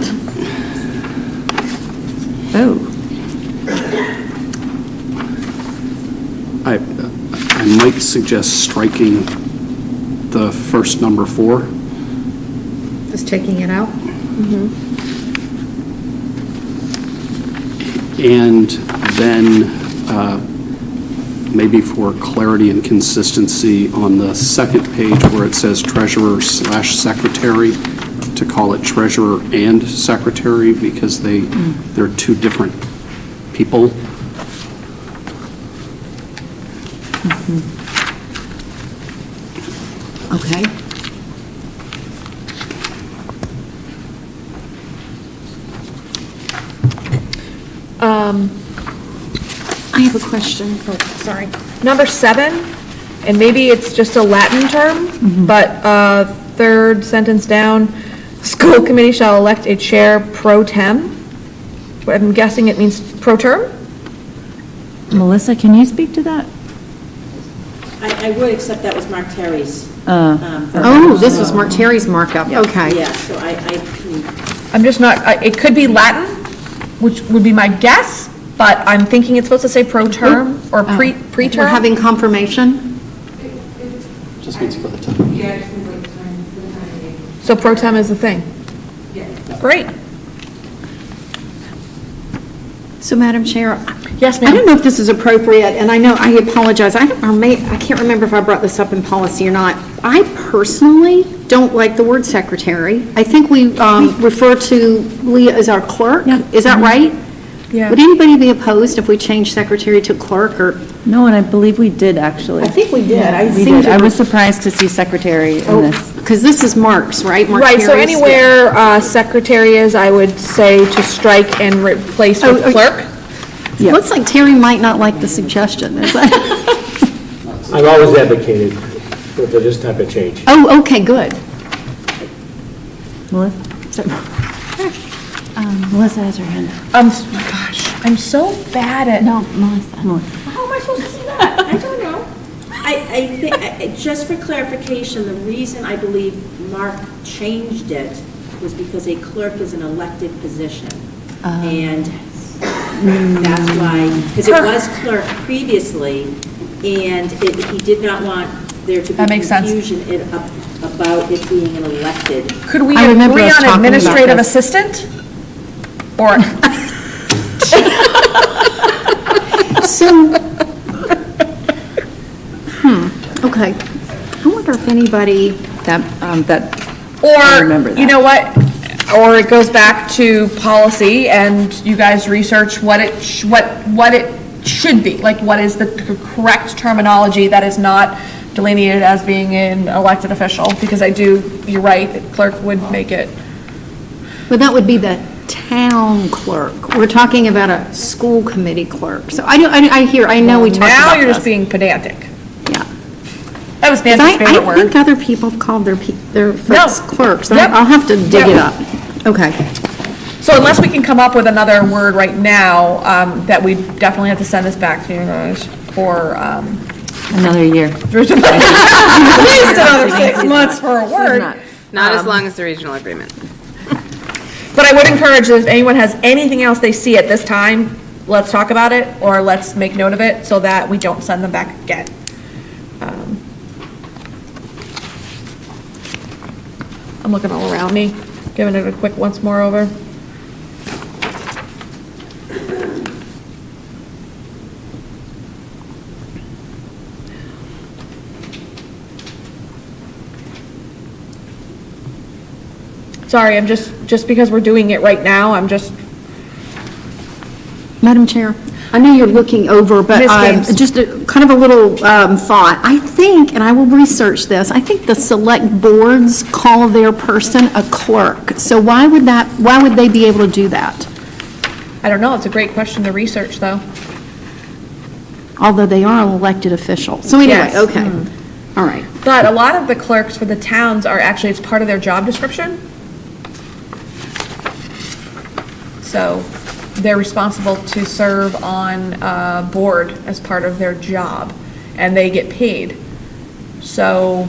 Oh. I might suggest striking the first number 4. Just taking it out? And then, maybe for clarity and consistency, on the second page where it says treasurer/secretary, to call it treasurer and secretary, because they're two different people. Okay. I have a question. Oh, sorry. Number 7, and maybe it's just a Latin term, but third sentence down, school committee shall elect a chair pro tem. I'm guessing it means pro term? Melissa, can you speak to that? I would, except that was Mark Terry's. Oh, this was Mark Terry's markup, okay. Yeah, so I can, I'm just not, it could be Latin, which would be my guess, but I'm thinking it's supposed to say pro term or We're preterm. having confirmation? Just means for the time. So pro tem is the thing? Great. So, Madam Chair, Yes, I don't ma'am. know if this is appropriate, and I know, I apologize, I can't remember if I brought this up in policy or not. I personally don't like the word secretary. I think we refer to Leah as our clerk. Is that right? Yeah. Would anybody be opposed if we changed secretary to clerk, or? No, and I believe we did, actually. I think we did. I We seem did. to- I was surprised to see secretary in this. Because this is Mark's, right? Mark Right, so Terry's? anywhere secretary is, I would say to strike and replace with Oh, clerk. Yeah. Looks like Terry might not like the suggestion. Is that- I've always advocated for this type of change. Oh, okay, good. Melissa? Melissa has her hand up. Gosh, I'm so bad at. No, Melissa. How am I supposed to see that? I don't know. I think, just for clarification, the reason I believe Mark changed it was because a clerk is an elected position. And that's why, because it was clerk previously, and he did not want there to be That makes sense. confusion about it being an elected. Could we I remember agree us on talking about administrative this. assistant? Or, So, okay. I wonder if anybody, I remember or, that. you know what? Or it goes back to policy and you guys research what it should be, like what is the correct terminology that is not delineated as being an elected official, because you're right, clerk would make it. but that would be the town clerk. We're talking about a school committee clerk. So I know we talked about Now you're just this. being pedantic. Yeah. That was 'Cause Nancy's favorite I think word. other people have called their folks clerks. Yep. I'll have to dig it Yep. up. Okay. So unless we can come up with another word right now, that we definitely have to send this back to you guys for, Another year. at least another 6 months for a word. Not as long as the regional agreement. But I would encourage, if anyone has anything else they see at this time, let's talk about it, or let's make note of it, so that we don't send them back again. I'm looking all around me, giving it a quick once more over. Sorry, I'm just because we're doing it right now, I'm just, Madam Chair, I know you're looking over, but Ms. Gaines. just kind of a little thought. I think, and I will research this, I think the select boards call their person a clerk. So why would they be able to do that? I don't know, it's a great question to research, though. although they are an elected official. So anyway, Yes. okay, all right. But a lot of the clerks for the towns are actually, it's part of their job description. So they're responsible to serve on a board as part of their job, and they get paid. So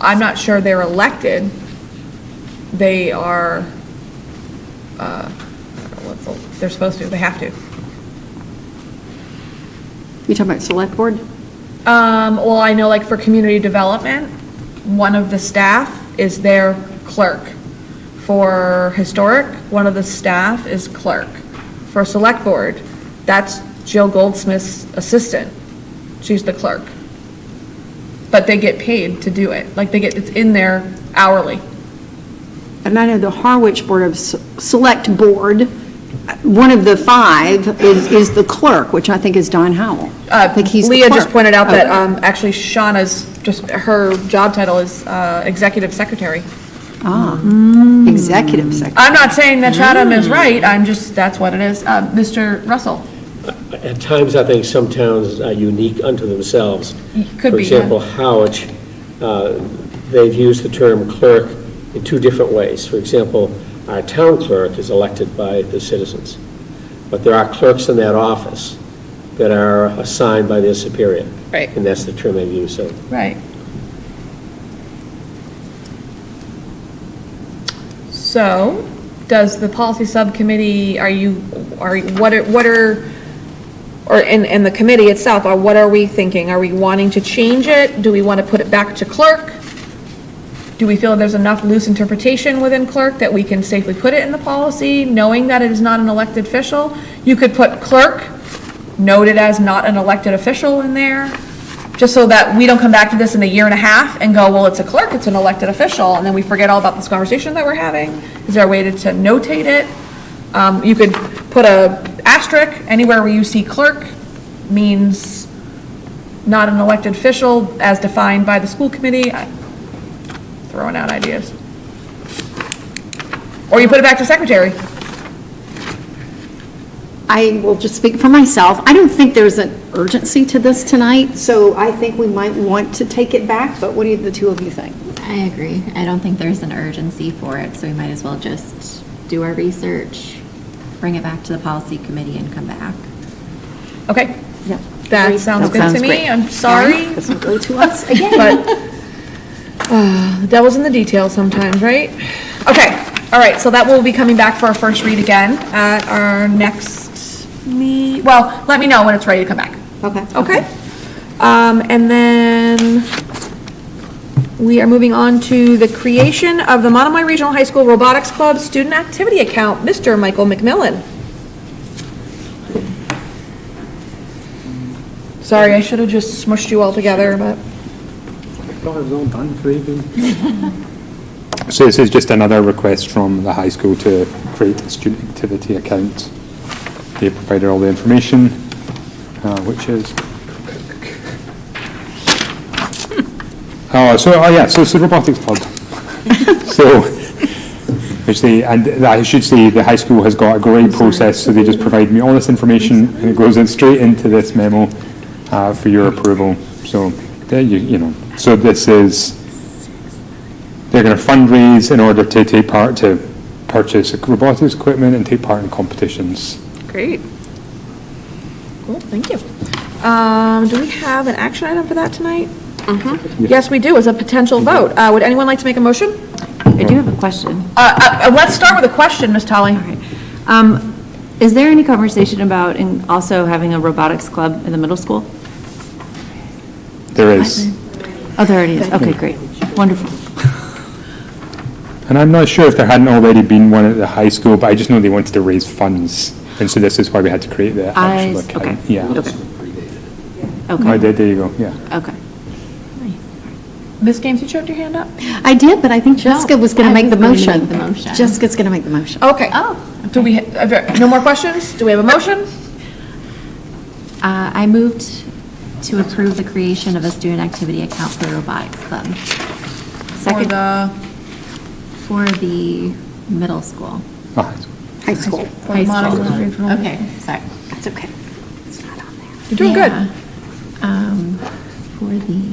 I'm not sure they're elected. They are, they're supposed to, they have to. You talking about select board? Well, I know like for community development, one of the staff is their clerk. For historic, one of the staff is clerk. For select board, that's Jill Goldsmith's assistant. She's the clerk. But they get paid to do it. Like it's in there hourly. And I know the Harwich Board of Select Board, one of the 5 is the clerk, which I think is Don Howell. I think he's the Leah clerk. just pointed out that actually Shauna's, just her job title is executive secretary. Executive secretary. I'm not saying that Chatham is right, I'm just, that's what it is. Mr. Russell? At times, I think some towns are unique unto themselves. Could For be, example, Howard, they've used the term clerk in 2 different ways. For example, our town clerk is elected by the citizens, but there are clerks in that office that are assigned by their superior. Right. And that's the term they've used, so. Right. So, does the policy subcommittee, what are, or in the committee itself, what are we thinking? Are we wanting to change it? Do we want to put it back to clerk? Do we feel there's enough loose interpretation within clerk that we can safely put it in the policy, knowing that it is not an elected official? You could put clerk, noted as not an elected official in there, just so that we don't come back to this in a year and a half and go, well, it's a clerk, it's an elected official, and then we forget all about this conversation that we're having. Is there a way to notate it? You could put a asterisk anywhere where you see clerk means not an elected official as defined by the school committee. Throwing out ideas. Or you put it back to secretary. I will just speak for myself. I don't think there's an urgency to this tonight, so I think we might want to take it back, but what do the 2 of you think? I agree. I don't think there's an urgency for it, so we might as well just do our research, bring it back to the policy committee and come back. Okay, Yeah. that sounds good to sounds me. great. I'm sorry, Doesn't go to us again. but the devil's in the details sometimes, right? Okay, all right, so that will be coming back for our first read again at our next well, let me know when it's ready to come back. Okay. Okay? And then we are moving on to the creation of the Monomoy Regional High School Robotics Club Student Activity Account. Mr. Michael McMillan. Sorry, I should have just smushed you all together, but. thought it was all done for the evening. So this is just another request from the high school to create a student activity account. They provided all the information, which is... so it's the robotics club. I should say the high school has got a great process, so they just provide me all this information and it goes in straight into this memo for your approval. So there so this is, they're going to fundraise in order to take part, to purchase robotics equipment and take part in competitions. Great. Cool, thank you. Do we have an action item for that tonight? Mm-hmm. Yes, we do, as a potential vote. Would anyone like to make a motion? I do have a question. Let's start with a question, Ms. Tully. Is there any conversation about also having a robotics club in the middle school? There is. Oh, there it is. Okay, great. Wonderful. And I'm not sure if there hadn't already been one at the high school, but I just know they wanted to raise funds. And so this is why we had to create the actual account. Okay. Yeah. Okay. Oh, there you go, yeah. Okay. Ms. Games, you showed your hand up? I did, but I think Jessica was going to make the motion. the motion. Jessica's going to make the motion. Okay. Do we, no more questions? Do we have a motion? I moved to approve the creation of a student activity account for the robotics club. For the middle school. Oh, High school. High school. Okay, sorry. That's okay. It's not on there. You're doing good. For the,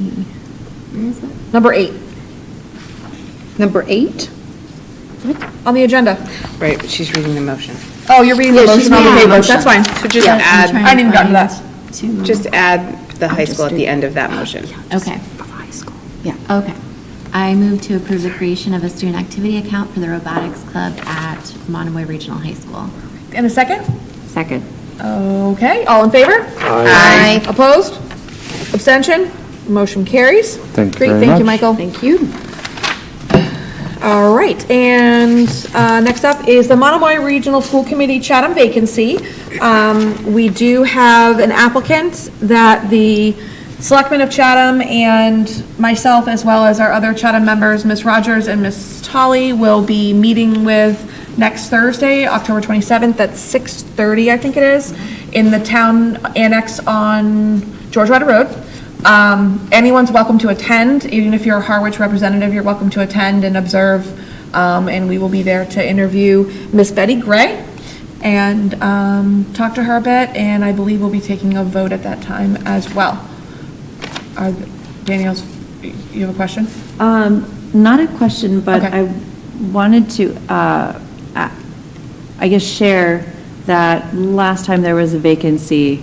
where is it? Number 8 Number 8? on the agenda. Right, but she's reading the motion. Oh, you're reading the motion on the reading the paper. That's fine. So just I add, hadn't even gotten to that. just add the high school at the end of that motion. Okay. High school. Yeah. Okay. I move to approve the creation of a student activity account for the robotics club at Monomoy Regional High School. In a second? Second. Okay, all in favor? Aye. Opposed? Abstention? Motion carries. Thank you Great, very thank you, much. Michael. Thank you. All right, and next up is the Monomoy Regional School Committee Chatham vacancy. We do have an applicant that the Selectmen of Chatham and myself, as well as our other Chatham members, Ms. Rogers and Ms. Tolley, will be meeting with next Thursday, October 27th at 6:30, I think it is, in the town annex on George Ryder Road. Anyone's welcome to attend, even if you're a Harwich representative, you're welcome to attend and observe, and we will be there to interview Miss Betty Gray and talk to her a bit, and I believe we'll be taking a vote at that time as well. Danielle's, you have a question? Not a question, but Okay. I wanted to, I guess, share that last time there was a vacancy,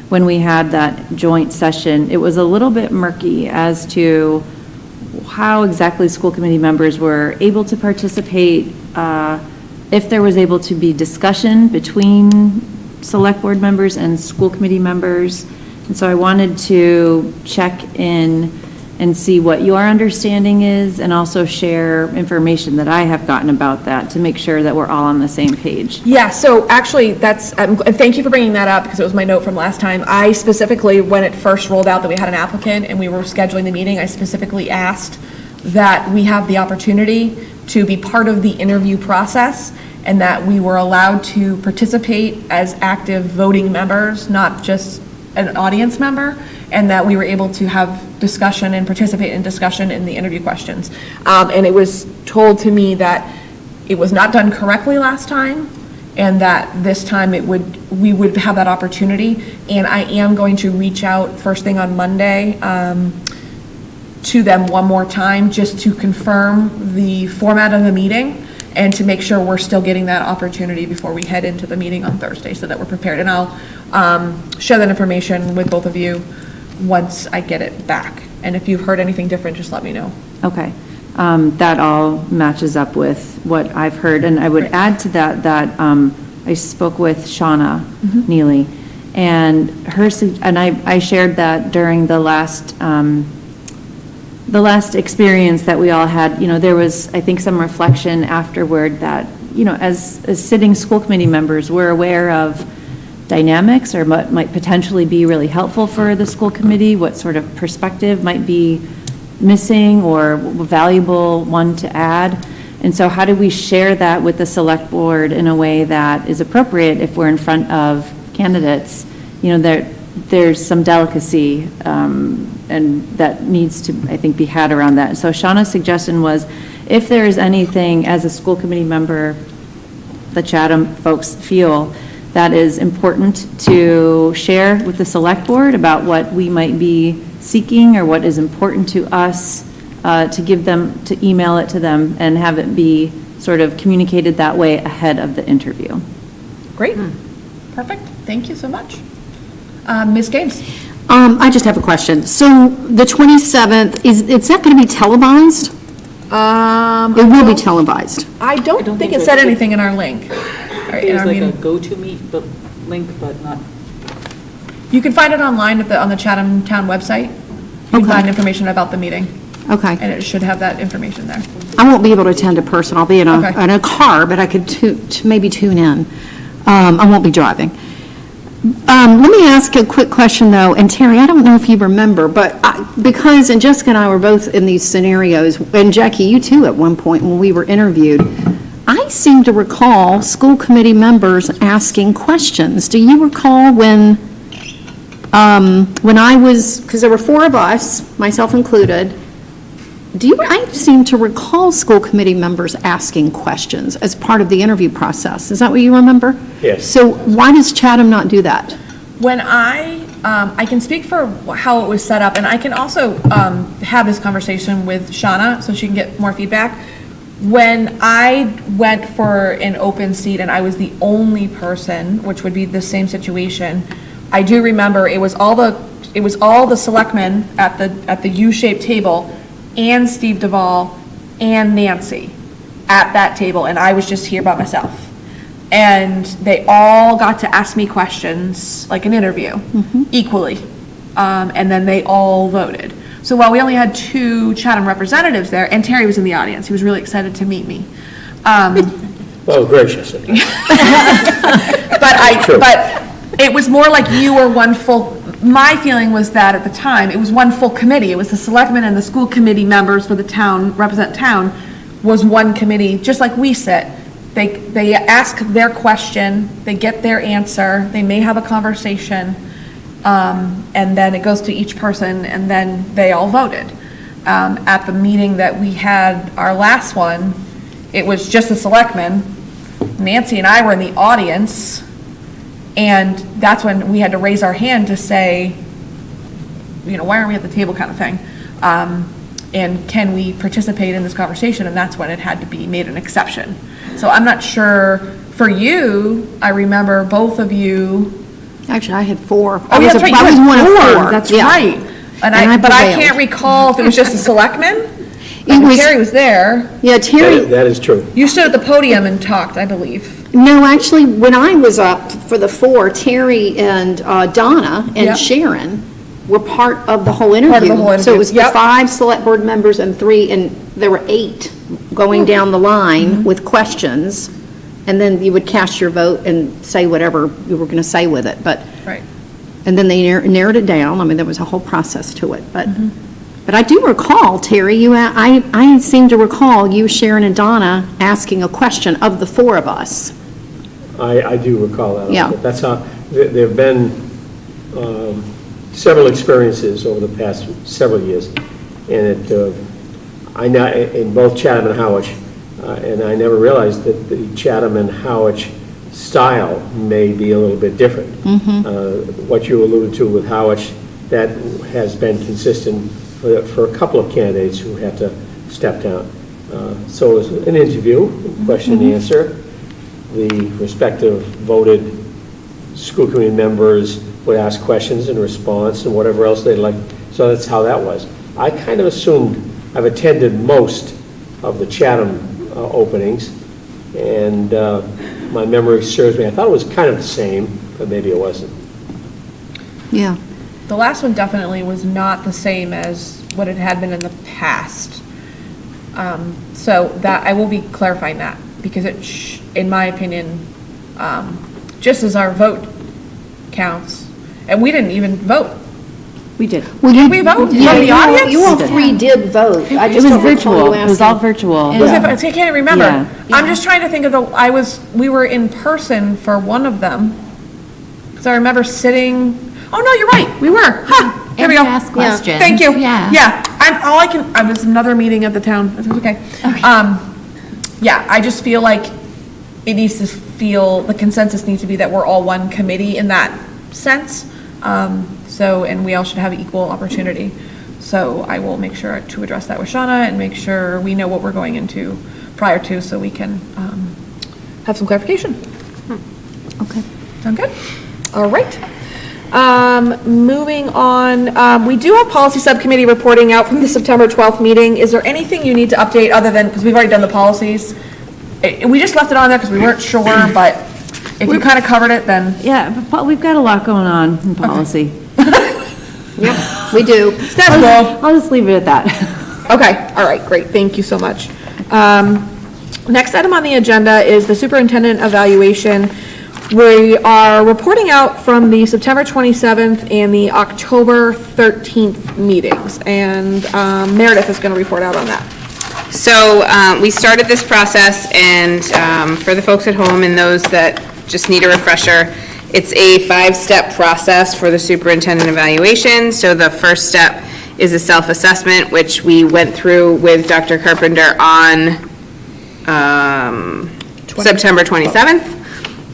when we had that joint session, it was a little bit murky as to how exactly school committee members were able to participate, if there was able to be discussion between select board members and school committee members. And so I wanted to check in and see what your understanding is, and also share information that I have gotten about that to make sure that we're all on the same page. Yeah, so actually, that's, and thank you for bringing that up, because it was my note from last time. I specifically, when it first rolled out that we had an applicant and we were scheduling the meeting, I specifically asked that we have the opportunity to be part of the interview process, and that we were allowed to participate as active voting members, not just an audience member, and that we were able to have discussion and participate in discussion in the interview questions. And it was told to me that it was not done correctly last time, and that this time we would have that opportunity. And I am going to reach out first thing on Monday to them one more time, just to confirm the format of the meeting, and to make sure we're still getting that opportunity before we head into the meeting on Thursday, so that we're prepared. And I'll share that information with both of you once I get it back. And if you've heard anything different, just let me know. Okay. That all matches up with what I've heard. And I would add to that, I spoke with Shauna Neely, and I shared that during the last experience that we all had. You know, there was, I think, some reflection afterward that, you know, as sitting school committee members, we're aware of dynamics, or what might potentially be really helpful for the school committee, what sort of perspective might be missing or valuable one to add. And so how do we share that with the select board in a way that is appropriate if we're in front of candidates? You know, there's some delicacy and that needs to, I think, be had around that. So Shauna's suggestion was, if there is anything as a school committee member the Chatham folks feel that is important to share with the select board about what we might be seeking, or what is important to us, to give them, to email it to them and have it be sort of communicated that way ahead of the interview. Great. Perfect. Thank you so much. Ms. Gaines? I just have a question. So the 27th, is that going to be televised? It will be televised. I don't think it said anything in our link. There's like a go-to-meet link, but not. You can find it online on the Chatham Town website. You can find information about the meeting, Okay. and it should have that information there. I won't be able to attend in person. I'll be in Okay. a car, but I could maybe tune in. I won't be driving. Let me ask a quick question, though, and Terry, I don't know if you remember, but because, and Jessica and I were both in these scenarios, and Jackie, you too, at one point when we were interviewed, I seem to recall school committee members asking questions. Do you recall when I was, because there were 4 of us, myself included, I seem to recall school committee members asking questions as part of the interview process. Is that what you remember? Yes. So why does Chatham not do that? When I I can speak for how it was set up, and I can also have this conversation with Shauna so she can get more feedback. When I went for an open seat and I was the only person, which would be the same situation, I do remember it was all the selectmen at the U-shaped table, and Steve Duvall and Nancy at that table, and I was just here by myself. And they all got to ask me questions, like an interview, equally. And then they all voted. So while we only had 2 Chatham representatives there, and Terry was in the audience, he was really excited to meet me. Oh, gracious. But it was more like you were one full, my feeling was that at the time, it was one full committee. It was the selectmen and the school committee members for the town, represent town, was one committee, just like we sit. They ask their question, they get their answer, they may have a conversation, and then it goes to each person, and then they all voted. At the meeting that we had, our last one, it was just the selectmen. Nancy and I were in the audience, and that's when we had to raise our hand to say, why aren't we at the table kind of thing? And can we participate in this conversation? And that's when it had to be made an exception. So I'm not sure, for you, I remember both of you. Actually, I had 4. Oh, yeah, that's right, you I was had one of 4, 4. that's Yeah. right. But I prevailed. can't recall if it was just the selectmen. was- Terry was there. Yeah, Terry, That is true. You stood at the podium and talked, I believe. no, actually, when I was up for the 4, Terry and Donna and Yep. Sharon were part of the whole interview. Part of the whole So it was interview, the yep. 5 select board members and 3, and there were 8 going down the line with questions. And then you would cast your vote and say whatever you were going to say with it, but. Right. And then they narrowed it down. I mean, there was a whole process to it, but I do recall, Terry, I seem to recall you, Sharon, and Donna asking a question of the 4 of us. I do recall that. Yeah. That's how, there have been several experiences over the past several years, and I know, in both Chatham and Howard, and I never realized that the Chatham and Howard style may be a little bit different. What you alluded to with Howard, that has been consistent for a couple of candidates who had to step down. So it was an interview, question and answer. The respective voted school committee members would ask questions in response and whatever else they'd like. So that's how that was. I kind of assumed, I've attended most of the Chatham openings, and my memory serves me. I thought it was kind of the same, but maybe it wasn't. Yeah. The last one definitely was not the same as what it had been in the past. So that, I will be clarifying that, because in my opinion, just as our vote counts, and we didn't even vote. We did. Did we vote from the audience? You all 3 did vote. I It just was don't recall virtual. you It was all asking. virtual. Was it, I can't remember. Yeah. I'm just trying to think of we were in person for one of them. So I remember sitting, oh no, you're right, we were. Ha, there we go. And ask questions. Thank you. Yeah. Yeah, I was another meeting at the town, it was okay. Yeah, I just feel like it needs to feel, the consensus needs to be that we're all one committee in that sense. And we all should have equal opportunity. So I will make sure to address that with Shauna and make sure we know what we're going into prior to, so we can have some clarification. Okay. Sound good? All right. Moving on, we do have policy subcommittee reporting out from the September 12th meeting. Is there anything you need to update other than, because we've already done the policies? We just left it on there because we weren't sure, but if you kind of covered it, then. Yeah, but we've got a lot going on in policy. Yep, we do. I'll just leave it at that. Okay, all right, great, thank you so much. Next item on the agenda is the superintendent evaluation. We are reporting out from the September 27th and the October 13th meetings, and Meredith is going to report out on that. So we started this process, and for the folks at home and those that just need a refresher, it's a 5-step process for the superintendent evaluation. So the first step is a self-assessment, which we went through with Dr. Carpenter on September 27th.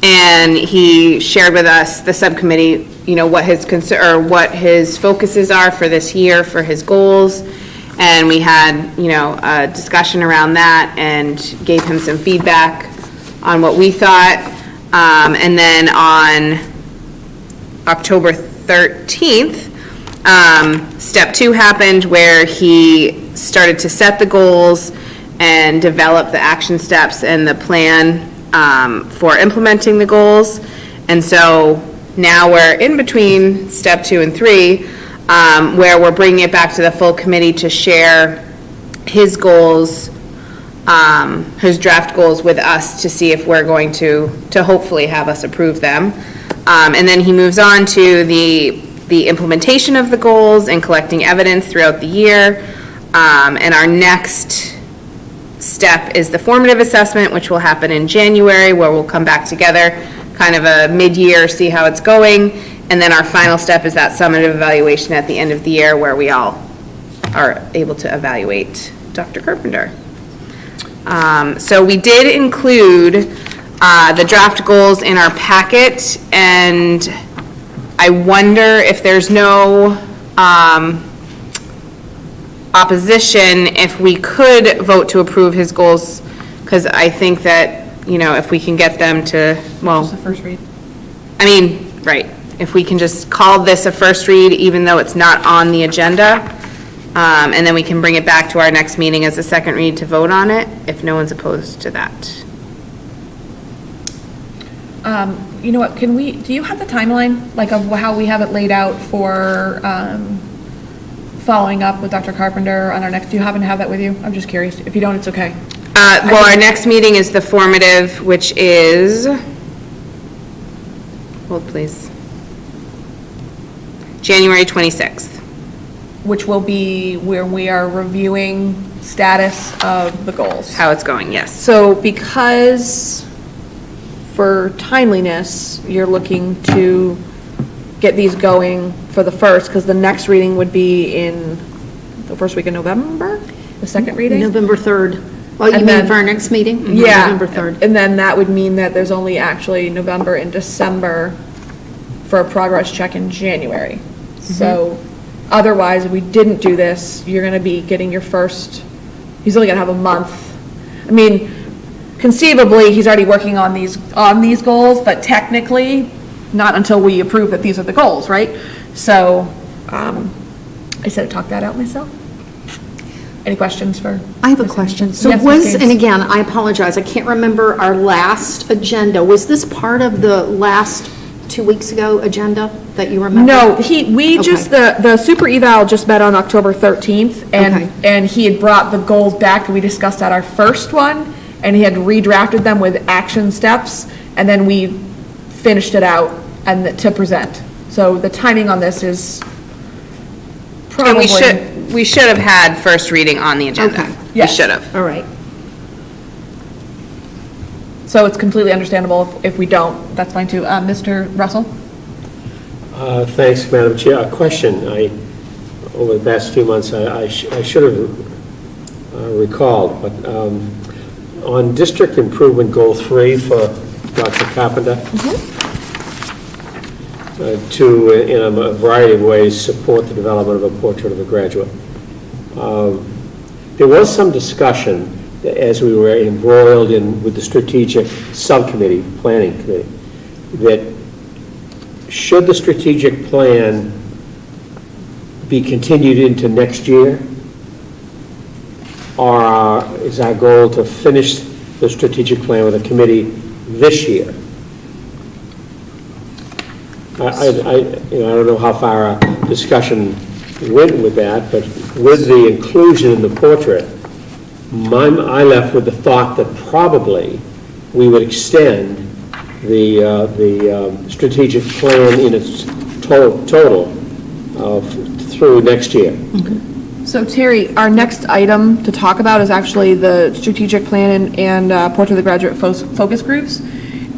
And he shared with us, the subcommittee, what his or what his focuses are for this year for his goals. And we had, a discussion around that and gave him some feedback on what we thought. And then on October 13th, step 2 happened, where he started to set the goals and develop the action steps and the plan for implementing the goals. And so now we're in between step 2 and 3, where we're bringing it back to the full committee to share his goals, his draft goals with us, to see if we're going to hopefully have us approve them. And then he moves on to the implementation of the goals and collecting evidence throughout the year. And our next step is the formative assessment, which will happen in January, where we'll come back together, kind of a mid-year, see how it's going. And then our final step is that summative evaluation at the end of the year, where we all are able to evaluate Dr. Carpenter. So we did include the draft goals in our packet, and I wonder if there's no opposition, if we could vote to approve his goals, because I think that, if we can get them to, well. Just the first read. I mean, right, if we can just call this a first read, even though it's not on the agenda, and then we can bring it back to our next meeting as a second read to vote on it, if no one's opposed to that. You know what, do you have the timeline, like, of how we have it laid out for following up with Dr. Carpenter on our next, do you happen to have that with you? I'm just curious. If you don't, it's okay. Well, our next meeting is the formative, which is, hold please, January 26th. Which will be where we are reviewing status of the goals. How it's going, yes. So because for timeliness, you're looking to get these going for the first, because the next reading would be in the first week of November, the second reading? November 3rd. Oh, you And mean then- for our next meeting? Yeah. November 3rd. And then that would mean that there's only actually November and December for a progress check in January. So otherwise, if we didn't do this, you're gonna be getting your first, he's only gonna have a month. I mean, conceivably, he's already working on these goals, but technically, not until we approve that these are the goals, right? So, I said, talk that out myself. Any questions for? I have a question. So Yes, Ms. James. and again, I apologize, I can't remember our last agenda. Was this part of the last 2 weeks ago agenda that you remember? No, the super eval just met on October 13th, Okay. and he had brought the goals back, we discussed at our first one, and he had redrafted them with action steps, and then we finished it out to present. So the timing on this is And probably. we should have had first reading on the agenda. Okay. We Yes. should have. All right. So it's completely understandable if we don't, that's fine too. Mr. Russell? Thanks, Madam Chair. A question, over the past few months, I should have recalled, but on District Improvement Goal 3 for Dr. Carpenter, to, in a variety of ways, support the development of a portrait of a graduate. There was some discussion as we were embroiled with the strategic subcommittee, planning committee, that should the strategic plan be continued into next year, or is our goal to finish the strategic plan with a committee this year? I don't know how far our discussion went with that, but with the inclusion in the portrait, I left with the thought that probably we would extend the strategic plan in its total through next year. So Terry, our next item to talk about is actually the strategic plan and portrait of the graduate focus groups.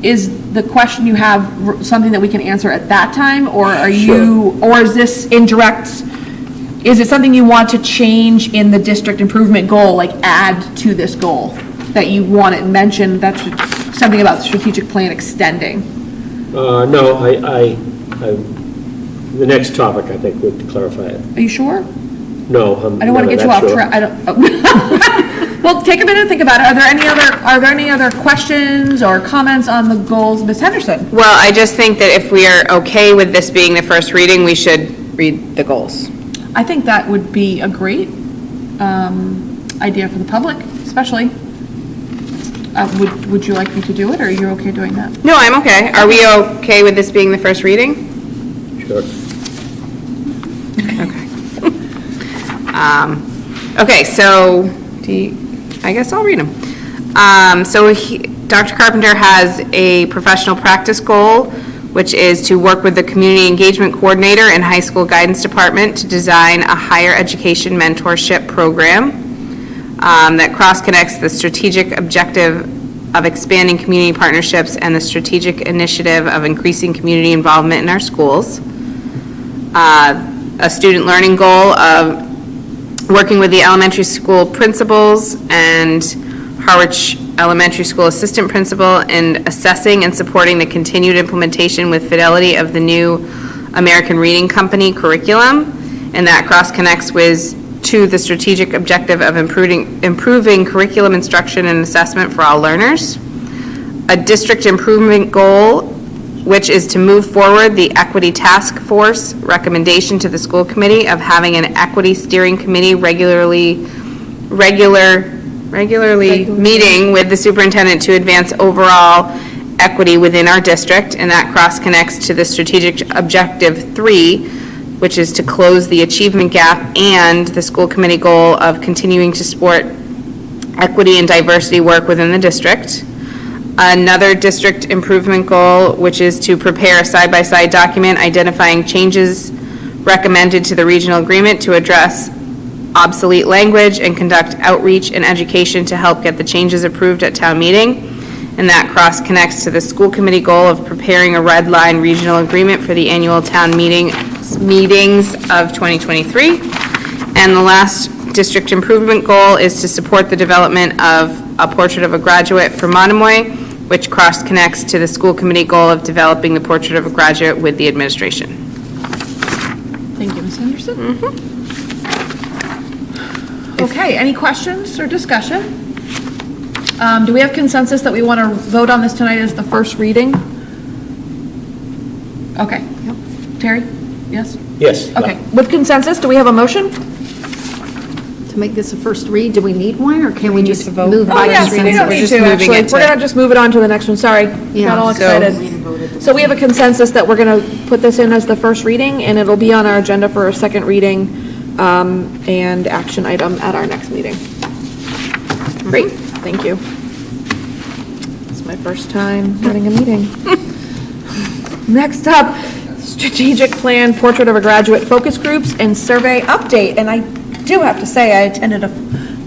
Is the question you have something that we can answer at that time, or or is this indirect? Is it something you want to change in the district improvement goal, like add to this goal that you want it mentioned? That's something about the strategic plan extending. No, The next topic, I think, would clarify it. Are you sure? No, I'm I don't want to not get you that off sure. track. I don't. Well, take a minute and think about it. Are there any other questions or comments on the goals, Ms. Henderson? Well, I just think that if we are okay with this being the first reading, we should read the goals. I think that would be a great idea for the public, especially. Would you like me to do it, or are you okay doing that? No, I'm okay. Are we okay with this being the first reading? Sure. Okay, so I guess I'll read them. Dr. Carpenter has a professional practice goal, which is to work with the community engagement coordinator and high school guidance department to design a higher education mentorship program that cross-connects the strategic objective of expanding community partnerships and the strategic initiative of increasing community involvement in our schools. A student learning goal of working with the elementary school principals and Harwich Elementary School assistant principal in assessing and supporting the continued implementation with fidelity of the new American Reading Company curriculum, and that cross-connects to the strategic objective of improving curriculum instruction and assessment for all learners. A district improvement goal, which is to move forward the Equity Task Force recommendation to the school committee of having an equity steering committee regularly meeting with the superintendent to advance overall equity within our district, and that cross-connects to the strategic objective 3, which is to close the achievement gap, and the school committee goal of continuing to support equity and diversity work within the district. Another district improvement goal, which is to prepare a side-by-side document identifying changes recommended to the regional agreement to address obsolete language and conduct outreach and education to help get the changes approved at town meeting. And that cross-connects to the school committee goal of preparing a red line regional agreement for the annual town meetings of 2023. And the last district improvement goal is to support the development of a portrait of a graduate for Monomoy, which cross-connects to the school committee goal of developing the portrait of a graduate with the administration. Thank you, Ms. Henderson. Okay, any questions or discussion? Do we have consensus that we want to vote on this tonight as the first reading? Okay. Terry? Yes? Yes. Okay. With consensus, do we have a motion? To make this a first read, do we need one, or can we just move Oh, by yes, we consensus? don't need to, actually. We're going to just move it on to the next one, sorry. Got all excited. So we have a consensus that we're going to put this in as the first reading, and it'll be on our agenda for a second reading and action item at our next meeting. Great, thank you. It's my first time running a meeting. Next up, strategic plan, portrait of a graduate, focus groups, and survey update. And I do have to say, I attended a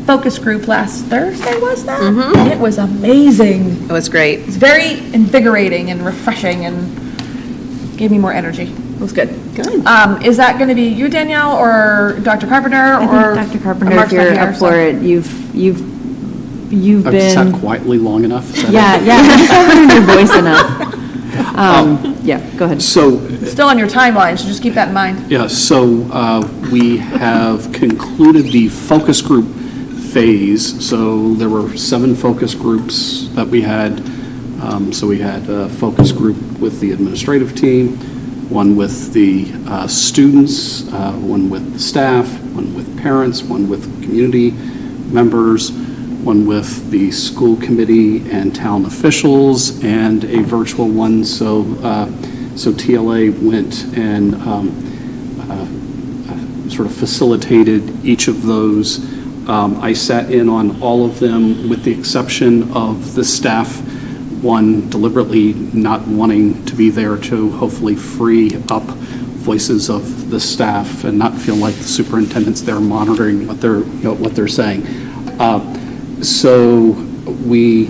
focus group last Thursday, was that? And it was amazing. It was great. It's very invigorating and refreshing and gave me more energy. It was good. Good. Is that going to be you, Danielle, or Dr. Carpenter, or? I think Dr. Carpenter, Mark's if not you're here, up so- for it, you've I've been. sat quietly long enough. Is that Yeah, you've heard your voice enough. Yeah, go ahead. So, It's still on your timeline, so just keep that in mind. yeah, so we have concluded the focus group phase. So there were 7 focus groups that we had. So we had a focus group with the administrative team, one with the students, one with the staff, one with parents, one with community members, one with the school committee and town officials, and a virtual one. So TLA went and sort of facilitated each of those. I sat in on all of them with the exception of the staff one deliberately not wanting to be there to hopefully free up voices of the staff and not feel like the superintendent's there monitoring what they're saying. So we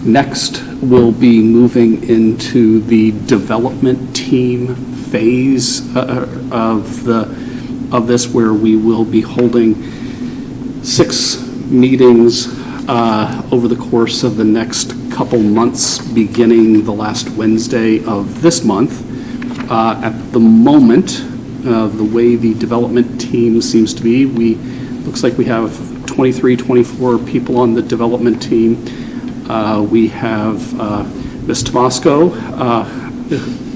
next will be moving into the development team phase of this, where we will be holding 6 meetings over the course of the next couple months, beginning the last Wednesday of this month. At the moment, the way the development team seems to be. Looks like we have 23, 24 people on the development team. We have Ms. Tomasco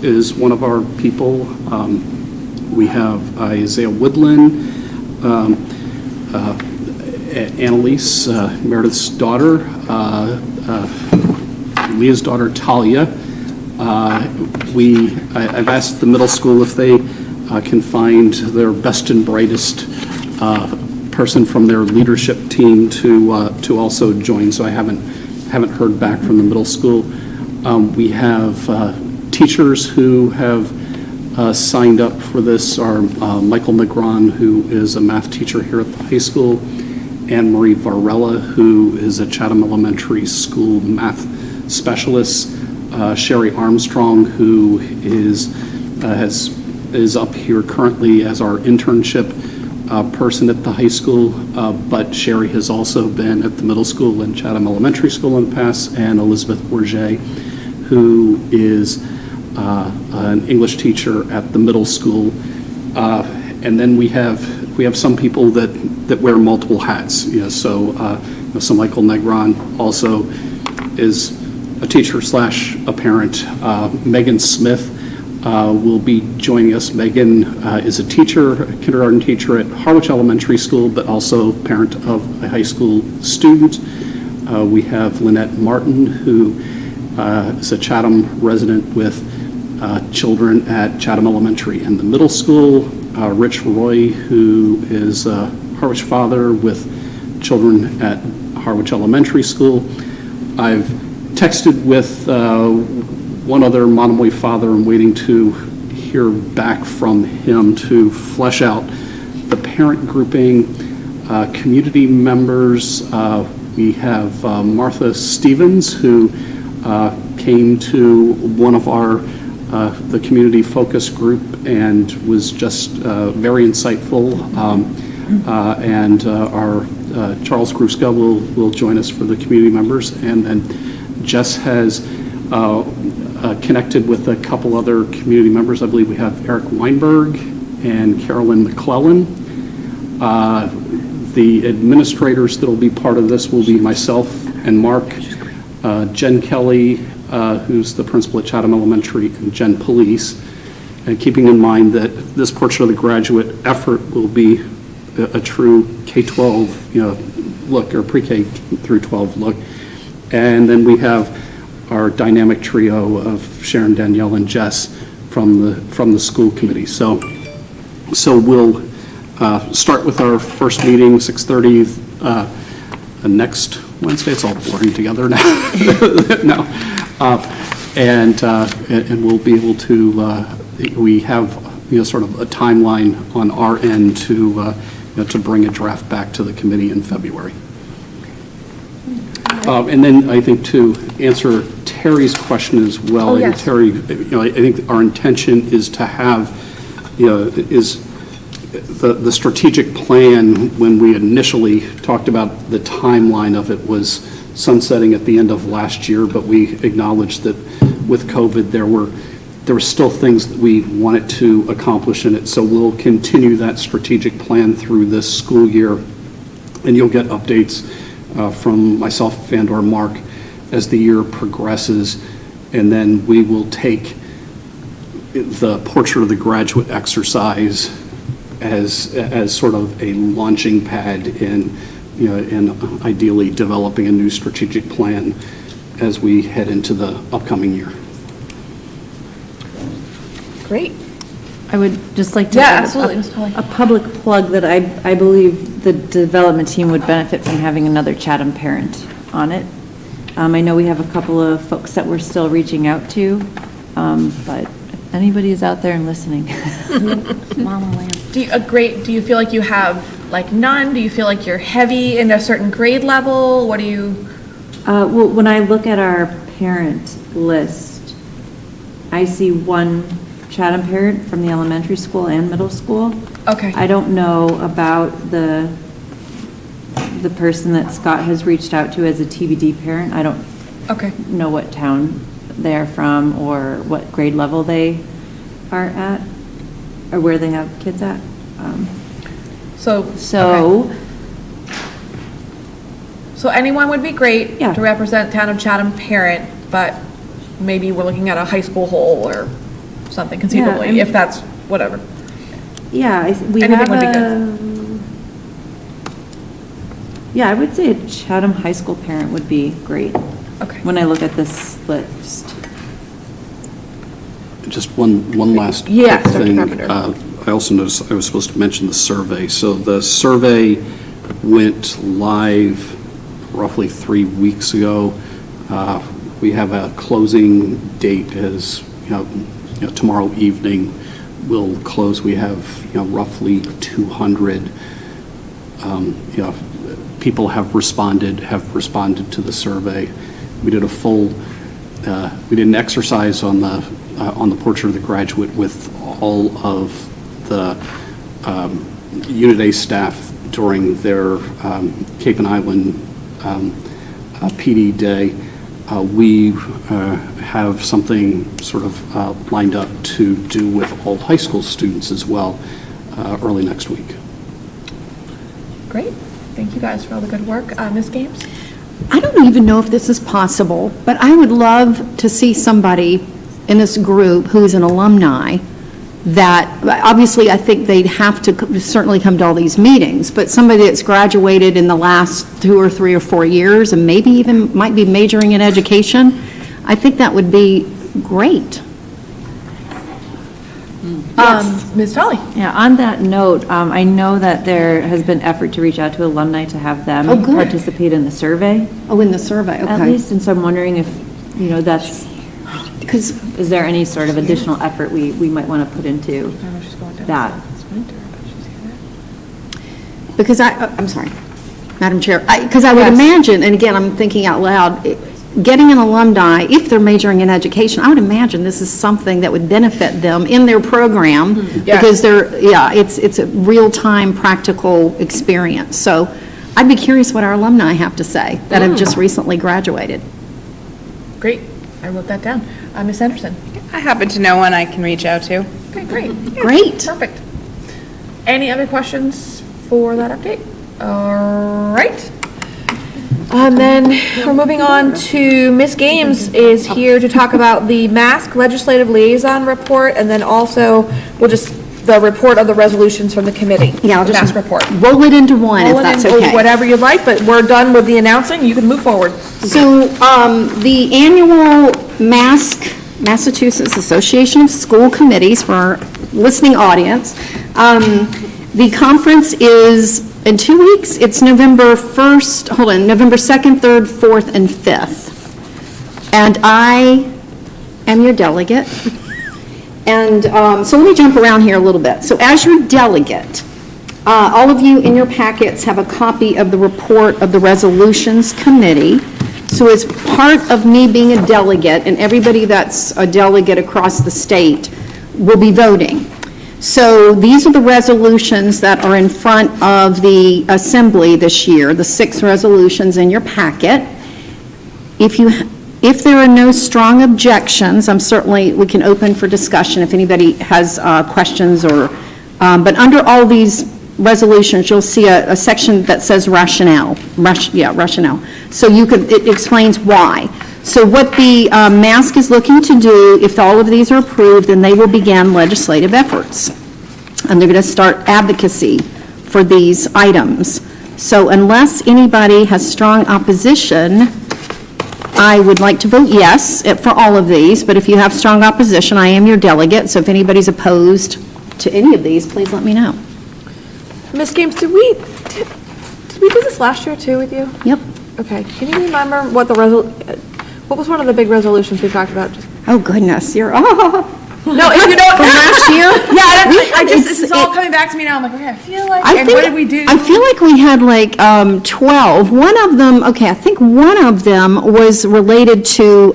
is one of our people. We have Isaiah Woodland, Annalise, Meredith's daughter, Leah's daughter, Talia. I've asked the middle school if they can find their best and brightest person from their leadership team to also join, so I haven't heard back from the middle school. We have teachers who have signed up for this are Michael Negron, who is a math teacher here at the high school, Anne Marie Varela, who is a Chatham Elementary School math specialist, Sherry Armstrong, who is up here currently as our internship person at the high school, but Sherry has also been at the middle school and Chatham Elementary School in the past, and Elizabeth Bourget, who is an English teacher at the middle school. And then we have some people that wear multiple hats. So Michael Negron also is a teacher / a parent. Megan Smith will be joining us. Megan is a teacher, a kindergarten teacher at Harwich Elementary School, but also parent of a high school student. We have Lynette Martin, who is a Chatham resident with children at Chatham Elementary and the middle school. Rich Roy, who is a Harwich father with children at Harwich Elementary School. I've texted with one other Monomoy father. I'm waiting to hear back from him to flesh out the parent grouping, community members. We have Martha Stevens, who came to one of the community focus group and was just very insightful. And our Charles Gruska will join us for the community members. And then Jess has connected with a couple other community members. I believe we have Eric Weinberg and Carolyn McClellan. The administrators that will be part of this will be myself and Mark, Jen Kelly, who's the principal at Chatham Elementary, and Jen Police. And keeping in mind that this portion of the graduate effort will be a true K-12 look, or pre-K through 12 look. And then we have our dynamic trio of Sharon, Danielle, and Jess from the school committee. So we'll start with our first meeting, 6:30 next Wednesday. It's all blurring together now. No. And we'll be able to. We have sort of a timeline on our end to bring a draft back to the committee in February. And then I think to answer Terry's question as well, Oh, yes. Terry, I think our intention is to have, is the strategic plan, when we initially talked about the timeline of it, was sunsetting at the end of last year, but we acknowledged that with COVID, there were still things that we wanted to accomplish in it. So we'll continue that strategic plan through this school year, and you'll get updates from myself and or Mark as the year progresses, and then we will take the portrait of the graduate exercise as sort of a launching pad in ideally developing a new strategic plan as we head into the upcoming year. Great. I would just like to Yeah, add absolutely, Ms. Polly. a public plug that I believe the development team would benefit from having another Chatham parent on it. I know we have a couple of folks that we're still reaching out to, but if anybody is out there and listening. Mama Lamb. Do you feel like you have like none? Do you feel like you're heavy in a certain grade level? What do you? Well, when I look at our parent list, I see one Chatham parent from the elementary school and middle school. Okay. I don't know about the person that Scott has reached out to as a TBD parent. I don't know what town they're from or what grade level they are at. or where they have kids at. So anyone would be great Yeah. to represent Town of Chatham parent, but maybe we're looking at a high school whole or something conceivably, and- if that's whatever. Yeah, we Anything have would be yeah, I would say a Chatham High School parent would be great. Okay. When I look at this list. Just one last Yes, quick Dr. thing. Carpenter. I also noticed I was supposed to mention the survey. So the survey went live roughly 3 weeks ago. We have a closing date as, tomorrow evening we'll close. We have, roughly 200, people have responded to the survey. We did we did an exercise on the portrait of the graduate with all of the Unit A staff during their Cape and Island PD day. We have something sort of lined up to do with all high school students as well early next week. Great. Thank you guys for all the good work. Ms. Games? I don't even know if this is possible, but I would love to see somebody in this group who's an alumni that, obviously, I think they'd have to certainly come to all these meetings, but somebody that's graduated in the last 2 or 3 or 4 years and maybe even might be majoring in education, I think that would be great. Ms. Tully? Yeah, on that note, I know that there has been effort to reach out to alumni to have them Oh, good. participate in the survey, Oh, in the survey, okay. at least, and so I'm wondering if, that's, Because, is there any sort of additional effort we might want to put into that? because I'm sorry, Madam Chair, because I would imagine, and again, I'm thinking out loud, getting an alumni, if they're majoring in education, I would imagine this is something that would benefit them in their program, because it's a real-time practical experience. So I'd be curious what our alumni have to say that have just recently graduated. Great. I wrote that down. Ms. Anderson? I happen to know one I can reach out to. Okay, great. Yeah, Great. Perfect. Any other questions for that update? All right. And then we're moving on to Ms. Games is here to talk about the Mask Legislative Liaison Report, and then also the report of the resolutions from the committee. Yeah, I'll The just Mask report. roll it into one, if Roll it that's in, okay. Whatever you'd like, but we're done with the announcing. You can move forward. So, the annual Massachusetts Association of School Committees, for our listening audience, the conference is in 2 weeks. It's November 2nd, 3rd, 4th, and 5th. And I am your delegate. And so let me jump around here a little bit. So as your delegate, all of you in your packets have a copy of the report of the Resolutions Committee. So as part of me being a delegate, and everybody that's a delegate across the state will be voting. So these are the resolutions that are in front of the Assembly this year, the 6 resolutions in your packet. If there are no strong objections, we can open for discussion if anybody has questions but under all these resolutions, you'll see a section that says rationale. Rationale. So it explains why. So what the MASC is looking to do, if all of these are approved, then they will begin legislative efforts. And they're going to start advocacy for these items. So unless anybody has strong opposition, I would like to vote yes for all of these, but if you have strong opposition, I am your delegate, so if anybody's opposed to any of these, please let me know. Ms. Games, did we do this last year too with you? Yep. Okay, can you remember what what was one of the big resolutions we talked about? Oh, goodness, No, if you don't. From last year? Yeah, this is all coming back to me now. I'm like, okay, I feel like, what did we do? I feel like we had 12. One of them, I think one of them was related to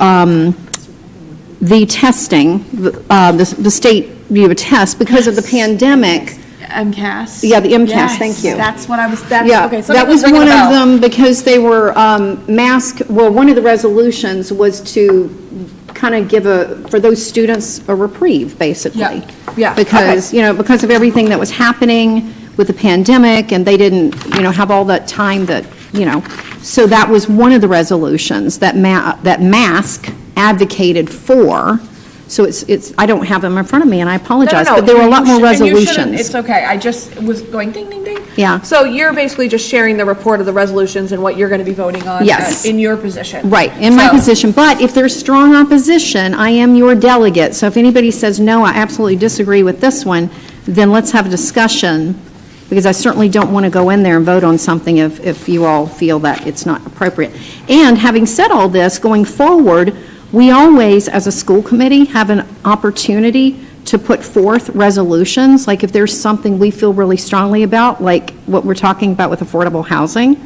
the testing, the state view of test because of the pandemic. MCAS. Yeah, the MCAS, Yes, thank you. That's what I was, Yeah, okay. that was one of them because they were one of the resolutions was to kind of give for those students a reprieve, basically. Yeah, Because, because of everything that was happening with the pandemic, and they didn't, have all that time that, so that was one of the resolutions that MASC advocated for. So it's, I don't have them in front of me, and I apologize, but there were a lot more resolutions. It's okay, I just was going ding, ding, ding. Yeah. So you're basically just sharing the report of the resolutions and what you're going to be voting on Yes. in your position. Right, in my position, but if there's strong opposition, I am your delegate, so if anybody says, no, I absolutely disagree with this one, then let's have a discussion, because I certainly don't want to go in there and vote on something if you all feel that it's not appropriate. And having said all this, going forward, we always, as a school committee, have an opportunity to put forth resolutions, like if there's something we feel really strongly about, like what we're talking about with affordable housing,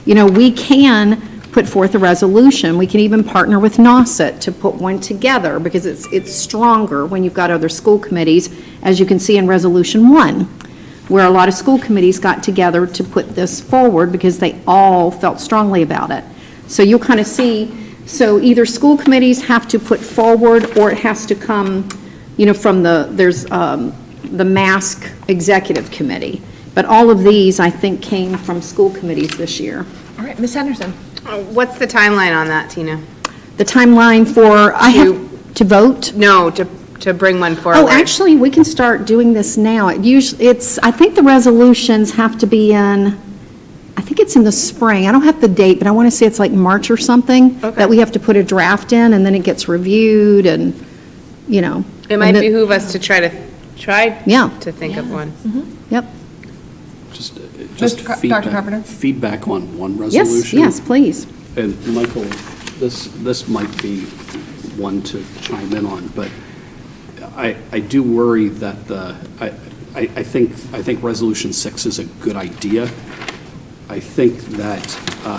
we can put forth a resolution. We can even partner with NAWCET to put one together, because it's stronger when you've got other school committees, as you can see in Resolution 1, where a lot of school committees got together to put this forward because they all felt strongly about it. So you'll kind of see, so either school committees have to put forward, or it has to come, from there's the MASC Executive Committee. But all of these, I think, came from school committees this year. All right, Ms. Henderson. What's the timeline on that, Tina? The timeline for, I have to vote? No, to bring one forward. Oh, actually, we can start doing this now. I think the resolutions have to be in, I think it's in the spring. I don't have the date, but I want to say it's like March or something, that we have to put a draft in, and then it gets reviewed, and, It might behoove us to try to think of one. Yep. Just Dr. Carpenter? feedback on one resolution. Yes, please. And Michael, this might be one to chime in on, but I do worry that I think Resolution 6 is a good idea. I think that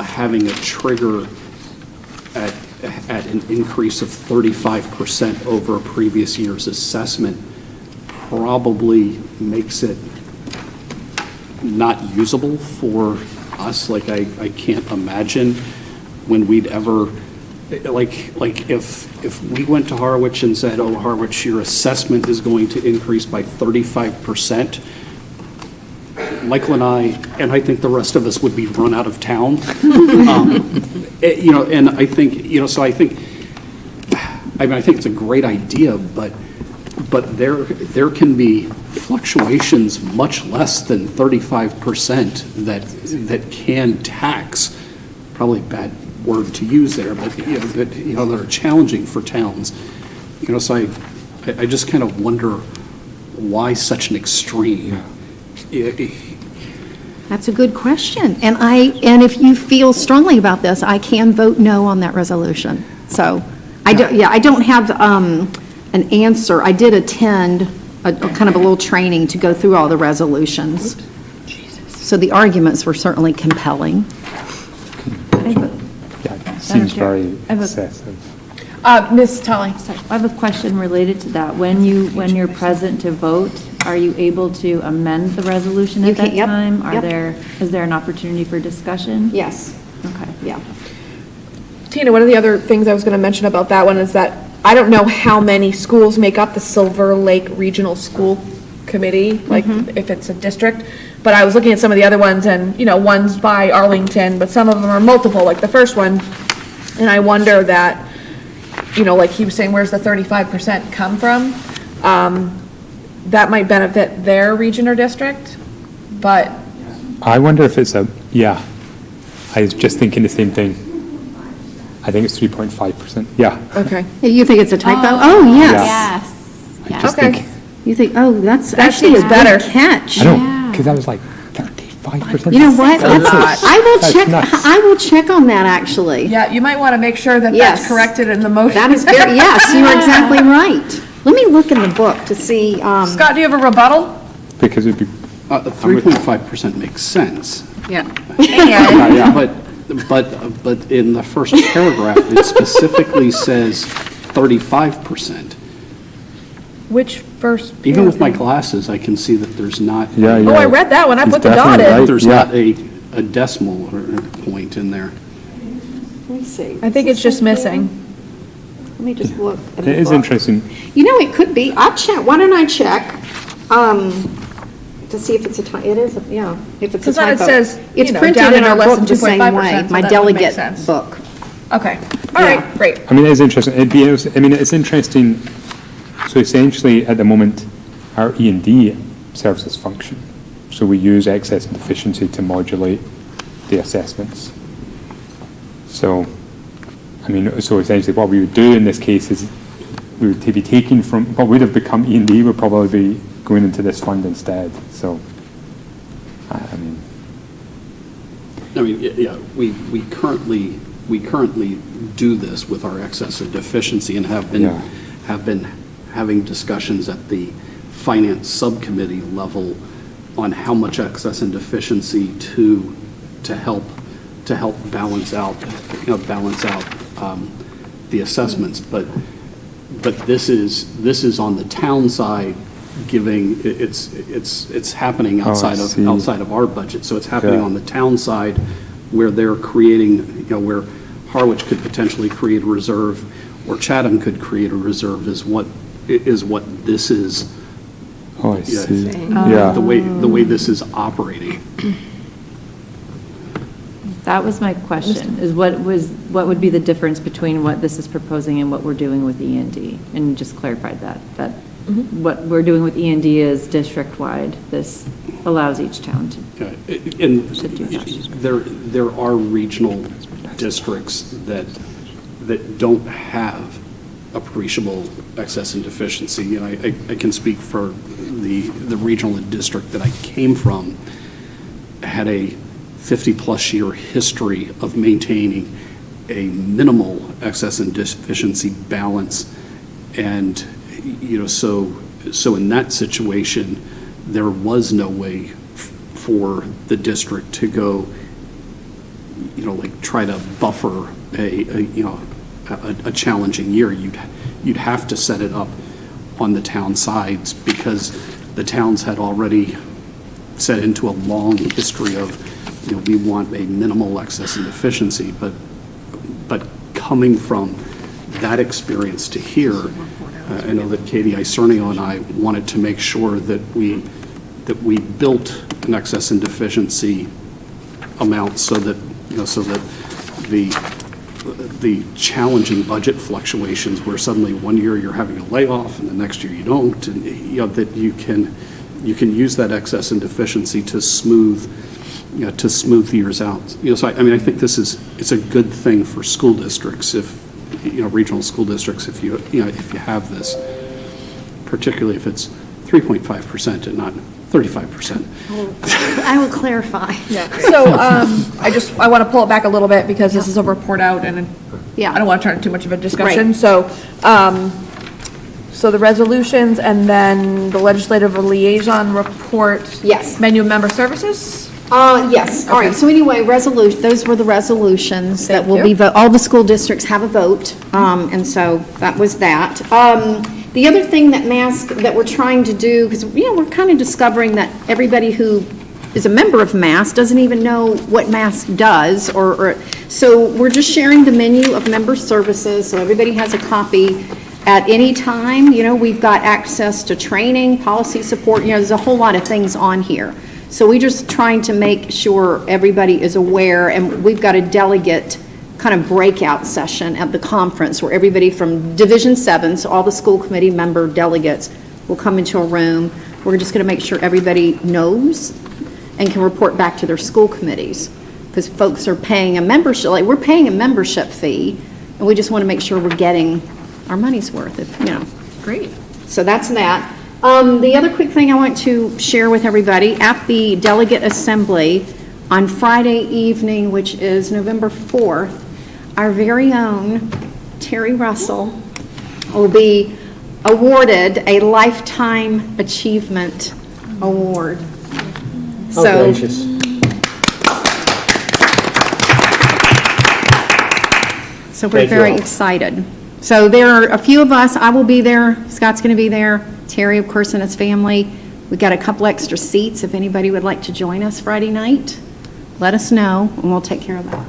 having a trigger at an increase of 35% over a previous year's assessment probably makes it not usable for us. Like, I can't imagine when we'd ever, like if we went to Harwich and said, oh, Harwich, your assessment is going to increase by 35%, Michael and I think the rest of us would be run out of town. And I think, so I think it's a great idea, but there can be fluctuations much less than 35% that can tax, probably a bad word to use there, but that are challenging for towns. So I just kind of wonder why such an extreme. That's a good question. And if you feel strongly about this, I can vote no on that resolution. So I don't have an answer. I did attend a kind of a little training to go through all the resolutions. So the arguments were certainly compelling. Yeah, it seems very excessive. Ms. Tully. I have a question related to that. When you're present to vote, are you able to amend the resolution at that time? Is there an opportunity for discussion? Yes. Okay. Yeah. Tina, one of the other things I was going to mention about that one is that I don't know how many schools make up the Silver Lake Regional School Committee, like if it's a district, but I was looking at some of the other ones, and, one's by Arlington, but some of them are multiple, like the first one, and I wonder that, like he was saying, where's the 35% come from? That might benefit their region or district, but. I wonder if it's I was just thinking the same thing. I think it's 3.5%. Yeah. Okay. You think it's a typo? Oh, yes. Yes. I just Okay. think, You think, that's That actually a seems better. good catch. I don't, because I was like, 35%? You know what? That's I will check on that, actually. Yeah, you might want to make sure that Yes. that's corrected in the motion. That is very, yes, you are exactly right. Let me look in the book to see, Scott, do you have a rebuttal? Because it'd be, 3.5% makes sense. Yeah. But in the first paragraph, it specifically says 35%. Which first? Even with my glasses, I can see that there's not. Oh, I read that one. I He's put the dot definitely in. right. There's Yeah. not a decimal or a point in there. let me see. I think it's just missing. me just look at It the is book. interesting. You know, it could be, I'll check, why don't I check, to see if it's a typo, it is, yeah, if it's a Because then it typo. says, It's you know, printed down in under our less book than the same 2.5%, way, so my that would make delegate sense. book. Okay, all right, great. I mean, it is interesting. I mean, it's interesting. So essentially, at the moment, our E&D serves this function. So we use excess and deficiency to modulate the assessments. So, I mean, so essentially what we would do in this case is we would be taking from, what would have become E&D would probably be going into this fund instead. So, I mean. Yeah, we currently do this with our excess and deficiency and have been having discussions at the finance subcommittee level on how much excess and deficiency to help balance out the assessments. But this is on the town side giving, it's happening outside of our budget. So it's happening on the town side where they're creating, where Harwich could potentially create a reserve or Chatham could create a reserve is what this is. Oh, I see. Yeah. The way this is operating. That was my question, is what would be the difference between what this is proposing and what we're doing with E&D? And you just clarified that what we're doing with E&D is district-wide. This allows each town to And do that. there are regional districts that don't have appreciable excess and deficiency. And I can speak for the regional district that I came from, had a 50-plus year history of maintaining a minimal excess and deficiency balance. And, so in that situation, there was no way for the district to go, try to buffer a challenging year. You'd have to set it up on the town sides because the towns had already set into a long history of, we want a minimal excess and deficiency, but coming from that experience to here, I know that Katie Isernio and I wanted to make sure that we built an excess and deficiency amount so that the challenging budget fluctuations where suddenly one year you're having a layoff and the next year you don't, and that you can use that excess and deficiency to smooth the years out. So I think it's a good thing for school districts regional school districts if you have this, particularly if it's 3.5% and not 35%. I will clarify. So, I want to pull it back a little bit because this is a report out and I don't want to turn it too much of a discussion. Right. So the resolutions and then the legislative liaison report. Yes. Menu of member services? Yes, all right, so anyway, those were the resolutions that will be, all the school districts have a vote, and so that was that. The other thing that we're trying to do, because, we're kind of discovering that everybody who is a member of MASC doesn't even know what MASC does, so we're just sharing the menu of member services, so everybody has a copy at any time. We've got access to training, policy support, there's a whole lot of things on here. So we're just trying to make sure everybody is aware, and we've got a delegate kind of breakout session at the conference where everybody from Division 7, so all the school committee member delegates will come into a room. We're just going to make sure everybody knows and can report back to their school committees, because folks are paying a membership, we're paying a membership fee, and we just want to make sure we're getting our money's worth, Great. So that's that. The other quick thing I want to share with everybody, at the delegate assembly on Friday evening, which is November 4th, our very own Terry Russell will be awarded a Lifetime Achievement Award. Oh, gracious. So we're Thank you very all. excited. So there are a few of us. I will be there. Scott's going to be there. Terry, of course, and his family. We got a couple extra seats. If anybody would like to join us Friday night, let us know, and we'll take care of that.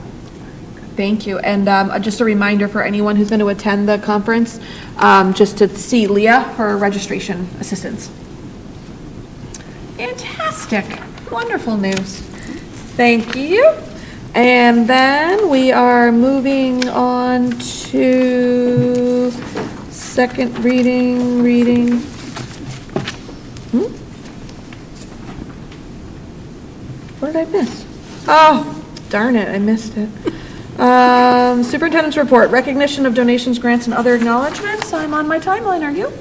Thank you. And just a reminder for anyone who's going to attend the conference, just to see Leah for registration assistance. Fantastic. Wonderful news. Thank you. And then we are moving on to second reading. What did I miss? Oh, darn it, I missed it. Superintendent's report, recognition of donations, grants, and other acknowledgements. I'm on my timeline, are you?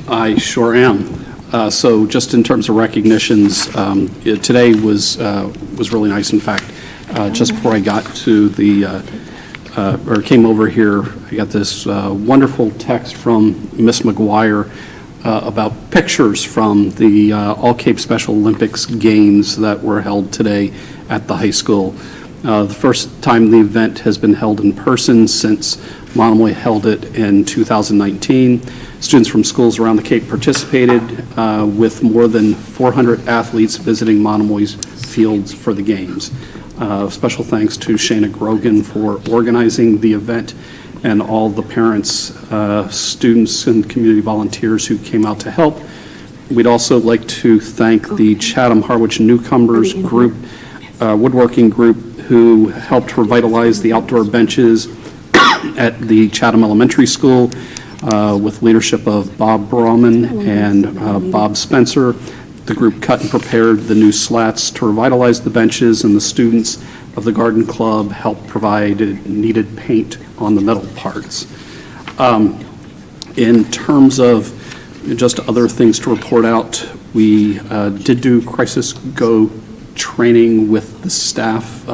I sure am. So just in terms of recognitions, today was really nice. In fact, just before I got to or came over here, I got this wonderful text from Miss McGuire about pictures from the All Cape Special Olympics games that were held today at the high school. The first time the event has been held in person since Monomoy held it in 2019. Students from schools around the Cape participated with more than 400 athletes visiting Monomoy's fields for the games. Special thanks to Shayna Grogan for organizing the event and all the parents, students, and community volunteers who came out to help. We'd also like to thank the Chatham-Harwich Newcomers Group, woodworking group, who helped revitalize the outdoor benches at the Chatham Elementary School with leadership of Bob Brauman and Bob Spencer. The group cut and prepared the new slats to revitalize the benches, and the students of the Garden Club helped provide needed paint on the metal parts. In terms of just other things to report out, we did do Crisis Go training with the staff,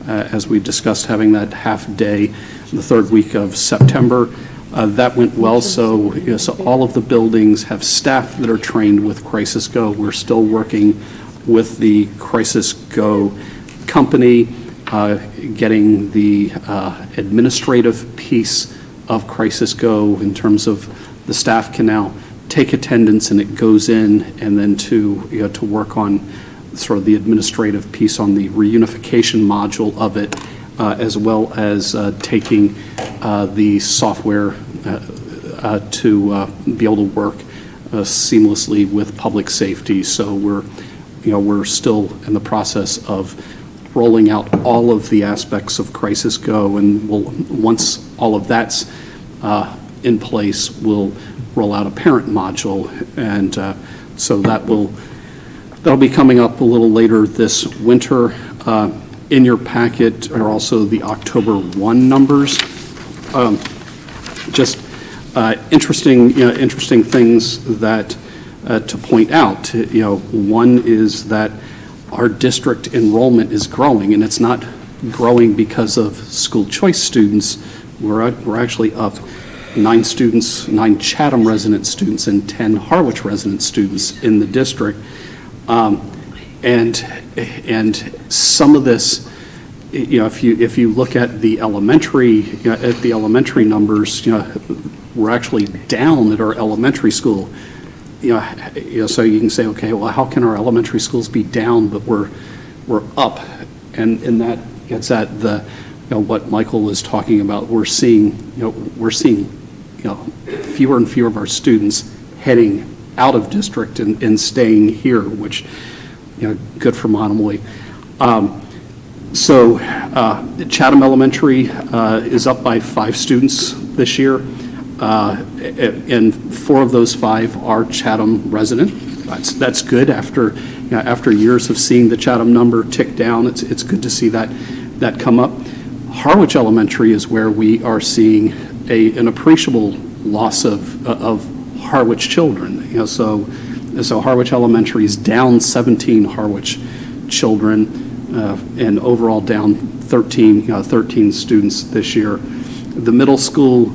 as we discussed, having that half day the third week of September. That went well, so all of the buildings have staff that are trained with Crisis Go. We're still working with the Crisis Go company, getting the administrative piece of Crisis Go in terms of the staff can now take attendance and it goes in, and then to work on sort of the administrative piece on the reunification module of it, as well as taking the software to be able to work seamlessly with public safety. So we're still in the process of rolling out all of the aspects of Crisis Go, and once all of that's in place, we'll roll out a parent module, and so that'll be coming up a little later this winter. In your packet are also the October 1 numbers. Just interesting things that to point out. One is that our district enrollment is growing, and it's not growing because of school choice students. We're actually up 9 Chatham resident students and 10 Harwich resident students in the district. And some of this, if you look at the elementary numbers, we're actually down at our elementary school. So you can say, okay, well, how can our elementary schools be down, but we're up? And that gets at what Michael was talking about. We're seeing fewer and fewer of our students heading out of district and staying here, which good for Monomoy. So Chatham Elementary is up by 5 students this year, and 4 of those 5 are Chatham resident. That's good after years of seeing the Chatham number tick down. It's good to see that come up. Harwich Elementary is where we are seeing an appreciable loss of Harwich children. So Harwich Elementary is down 17 Harwich children, and overall down 13 students this year. The middle school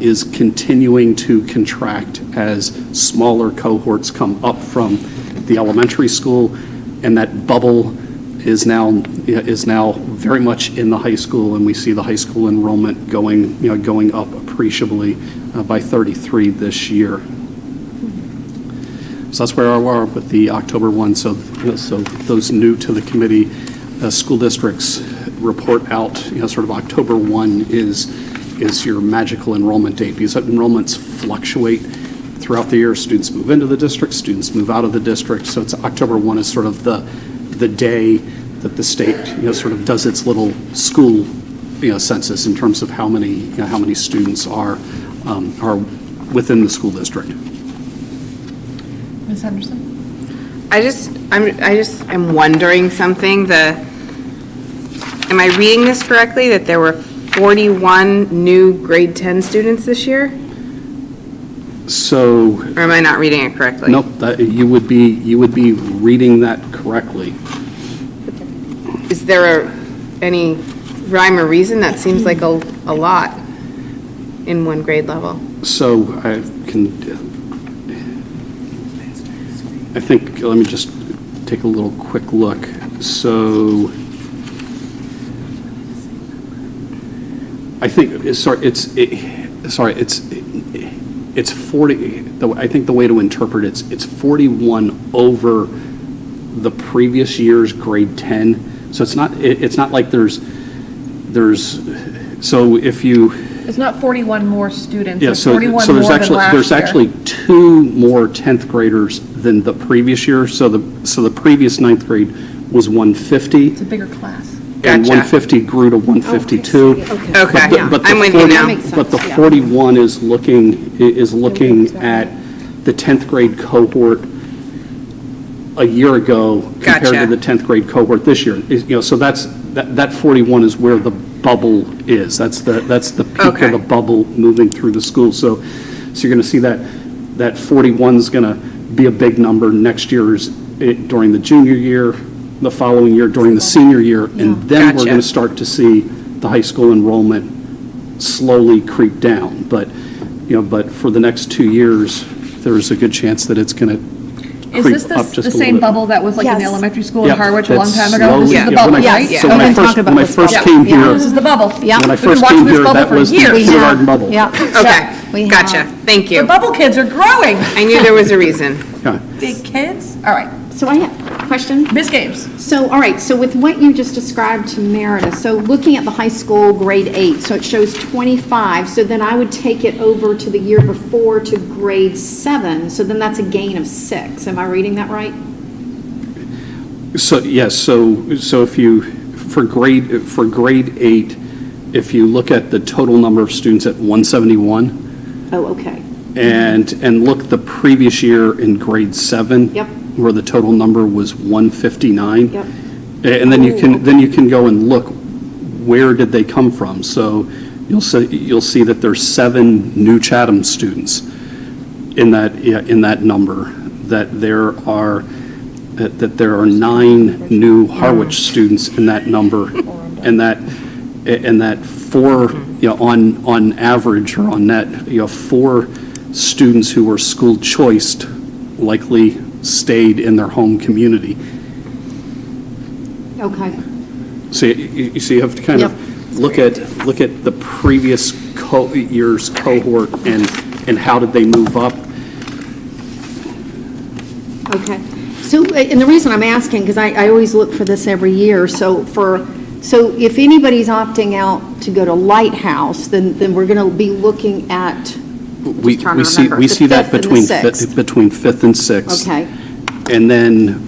is continuing to contract as smaller cohorts come up from the elementary school, and that bubble is now very much in the high school, and we see the high school enrollment going up appreciably by 33 this year. So that's where we are with the October 1. So those new to the committee, school districts report out, sort of October 1 is your magical enrollment date, because enrollments fluctuate throughout the year. Students move into the district, students move out of the district, so it's October 1 is sort of the day that the state, sort of does its little school, census in terms of how many students are within the school district. Ms. Henderson? I'm wondering something. Am I reading this correctly, that there were 41 new grade 10 students this year? So. Or am I not reading it correctly? Nope, you would be reading that correctly. Is there any rhyme or reason? That seems like a lot in one grade level. So I think, let me just take a little quick look. So I think, it's 40, I think the way to interpret it's 41 over the previous year's grade 10. So it's not like there's, so if you. It's not 41 more students, Yeah, it's so 41 there's more than actually, last there's year. actually 2 more 10th graders than the previous year. So the previous 9th grade was 150. It's a bigger class. And Gotcha. 150 grew to 152. Okay, But the I'm with you 40 now. But the 41 is looking at the 10th grade cohort a year ago compared Gotcha. to the 10th grade cohort this year. So that 41 is where the bubble is. That's the peak Okay. of the bubble moving through the school. So you're going to see that 41 is going to be a big number next year during the junior year, the following year during the senior year, and then we're Gotcha. going to start to see the high school enrollment slowly creep down. But for the next 2 years, there's a good chance that it's going to Is creep this up just a the little same bit. bubble that was like in the Yes. elementary school in Yep, Harwich a long that's time ago? This slowly- is the yeah, bubble, when I- right? So when I We've been first, talking about when I this first bubble. came Yeah. here, This is the bubble. Yeah. when I We've been first watching came this here, bubble that for was the years. kindergarten bubble. Yeah. Okay, We have. gotcha. Thank The you. bubble kids are growing. I knew there was a reason. Yeah. Big kids. All right, So I have a question. Miss Games. So, all right, so with what you just described to Meredith, so looking at the high school grade 8, so it shows 25, so then I would take it over to the year before to grade 7, so then that's a gain of 6. Am I reading that right? So, yes, so if you, for grade 8, if you look at the total number of students at 171, Oh, okay. and look the previous year in grade 7. Yep. Where the total number was 159. Yep. And then you can go and look, where did they come from? So you'll see that there's 7 new Chatham students in that number, that there are 9 new Harwich students in that number, and that 4, on average or on net, 4 students who were school choiced likely stayed in their home community. Okay. So you have to kind of look at the previous year's cohort and how did they move up. Okay. So, and the reason I'm asking, because I always look for this every year, so if anybody's opting out to go to Lighthouse, then we're going to be looking at, We trying to see remember, the that 5th and the between 6th. between 5th and 6th. Okay. And then,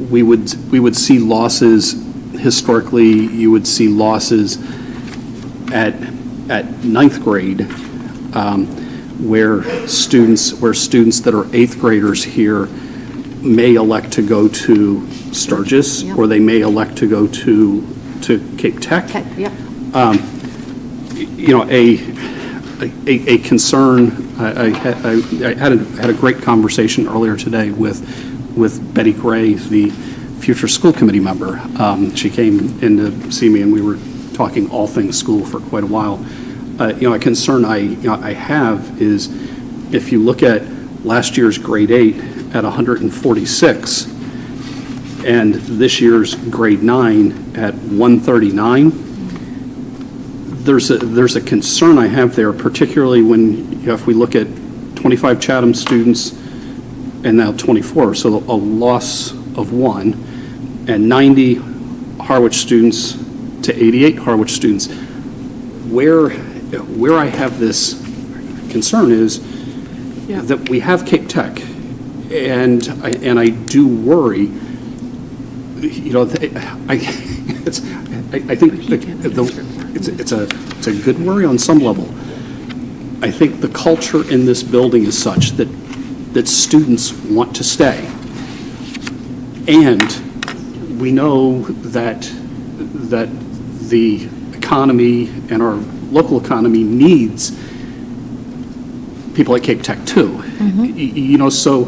we would see losses, historically, you would see losses at 9th grade, where students that are 8th graders here may elect to go to Sturgis, or they may elect to go to Cape Tech. Okay, yep. A concern, I had a great conversation earlier today with Betty Gray, the future school committee member. She came in to see me, and we were talking all things school for quite a while. A concern I have is, if you look at last year's grade 8 at 146, and this year's grade 9 at 139, there's a concern I have there, particularly when, if we look at 25 Chatham students and now 24, so a loss of 1, and 90 Harwich students to 88 Harwich students. Where I have this concern is that we have Cape Tech, and I do worry, you know, I think it's a good worry on some level. I think the culture in this building is such that students want to stay. And we know that the economy and our local economy needs people at Cape Tech too. You know, so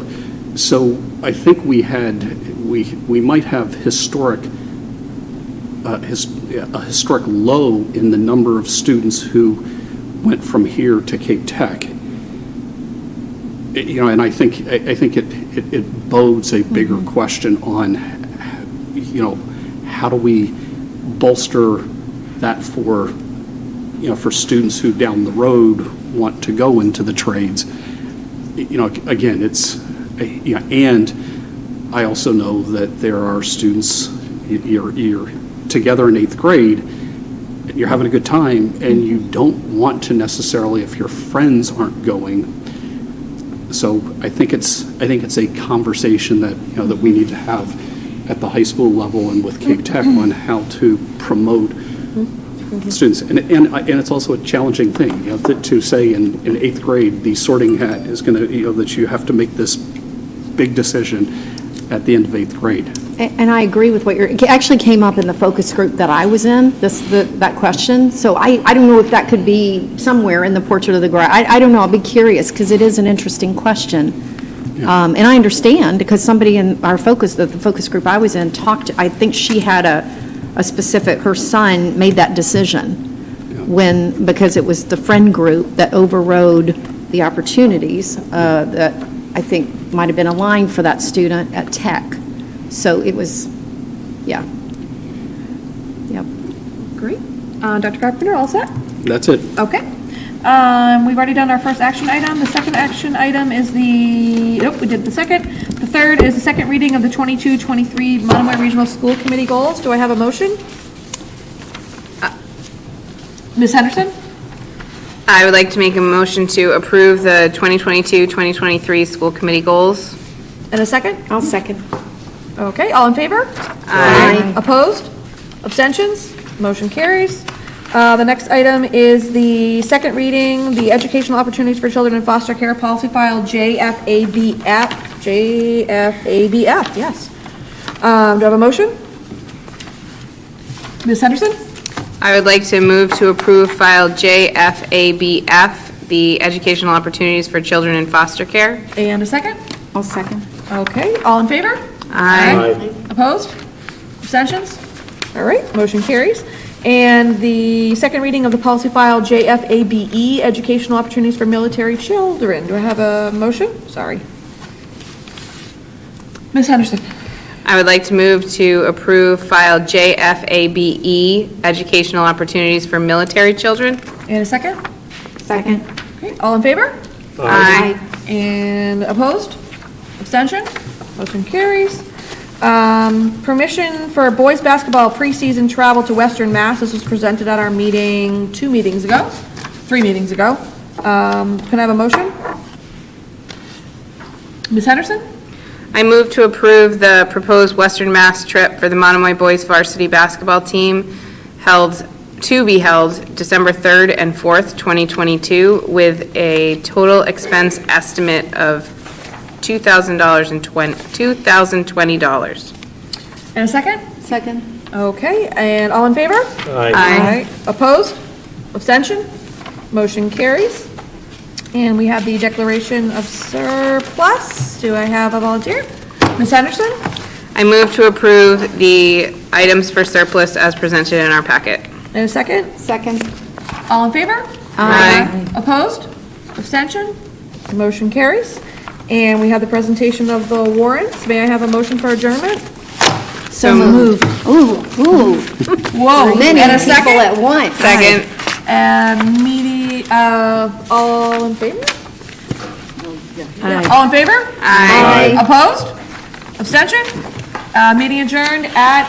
I think we might have a historic low in the number of students who went from here to Cape Tech. You know, and I think it bodes a bigger question on, you know, how do we bolster that for, you know, for students who down the road want to go into the trades. You know, again, it's, you know, and I also know that there are students, you're together in 8th grade, you're having a good time, and you don't want to necessarily, if your friends aren't going. So I think it's a conversation that, you know, that we need to have at the high school level and with Cape Tech on how to promote students. And it's also a challenging thing, you know, to say in 8th grade, the sorting hat is going to, you know, that you have to make this big decision at the end of 8th grade. And I agree with what it actually came up in the focus group that I was in, that question. So I don't know if that could be somewhere in the portrait of the grad. I don't know, I'll be curious, because it is an interesting question. Yeah. And I understand, because somebody in our the focus group I was in I think she had a specific, her son made that decision because it was the friend group that overrode the opportunities that I think might have been aligned for that student at Tech. So it was, yeah. Yep. Great. Dr. Carpenter, all set? That's it. Okay. We've already done our first action item. The second action item is we did the second. The third is the second reading of the 22-23 Monomoy Regional School Committee goals. Do I have a motion? Ms. Henderson? I would like to make a motion to approve the 2022-2023 school committee goals. And a second? I'll second. Okay, all in favor? Aye. Opposed? Abstentions? Motion carries. The next item is the second reading, the Educational Opportunities for Children in Foster Care Policy File JFABF, yes. Do I have a motion? Ms. Henderson? I would like to move to approve file JFABF, the Educational Opportunities for Children in Foster Care. And a second? I'll second. Okay, all in favor? Aye. Opposed? Abstentions? All right, motion carries. And the second reading of the policy file JFABE, Educational Opportunities for Military Children. Do I have a motion? Sorry. Ms. Henderson? I would like to move to approve file JFABE, Educational Opportunities for Military Children. And a second? Second. Okay, all in favor? Aye. And opposed? Abstention? Motion carries. Permission for boys basketball preseason travel to Western Mass. This was presented at our meeting 3 meetings ago. Can I have a motion? Ms. Henderson? I move to approve the proposed Western Mass trip for the Monomoy boys varsity basketball team to be held December 3rd and 4th, 2022, with a total expense estimate of $2,020. And a second? Second. Okay, and all in favor? Aye. Opposed? Abstention? Motion carries. And we have the declaration of surplus. Do I have a volunteer? Ms. Henderson? I move to approve the items for surplus as presented in our packet. And a second? Second. All in favor? Aye. Opposed? Abstention? Motion carries. And we have the presentation of the warrants. May I have a motion for adjournment? So moved. Ooh. Whoa. Many And a people second? at once. Second. And all in favor? Aye. All in favor? Aye. Opposed? Abstention? Meeting adjourned at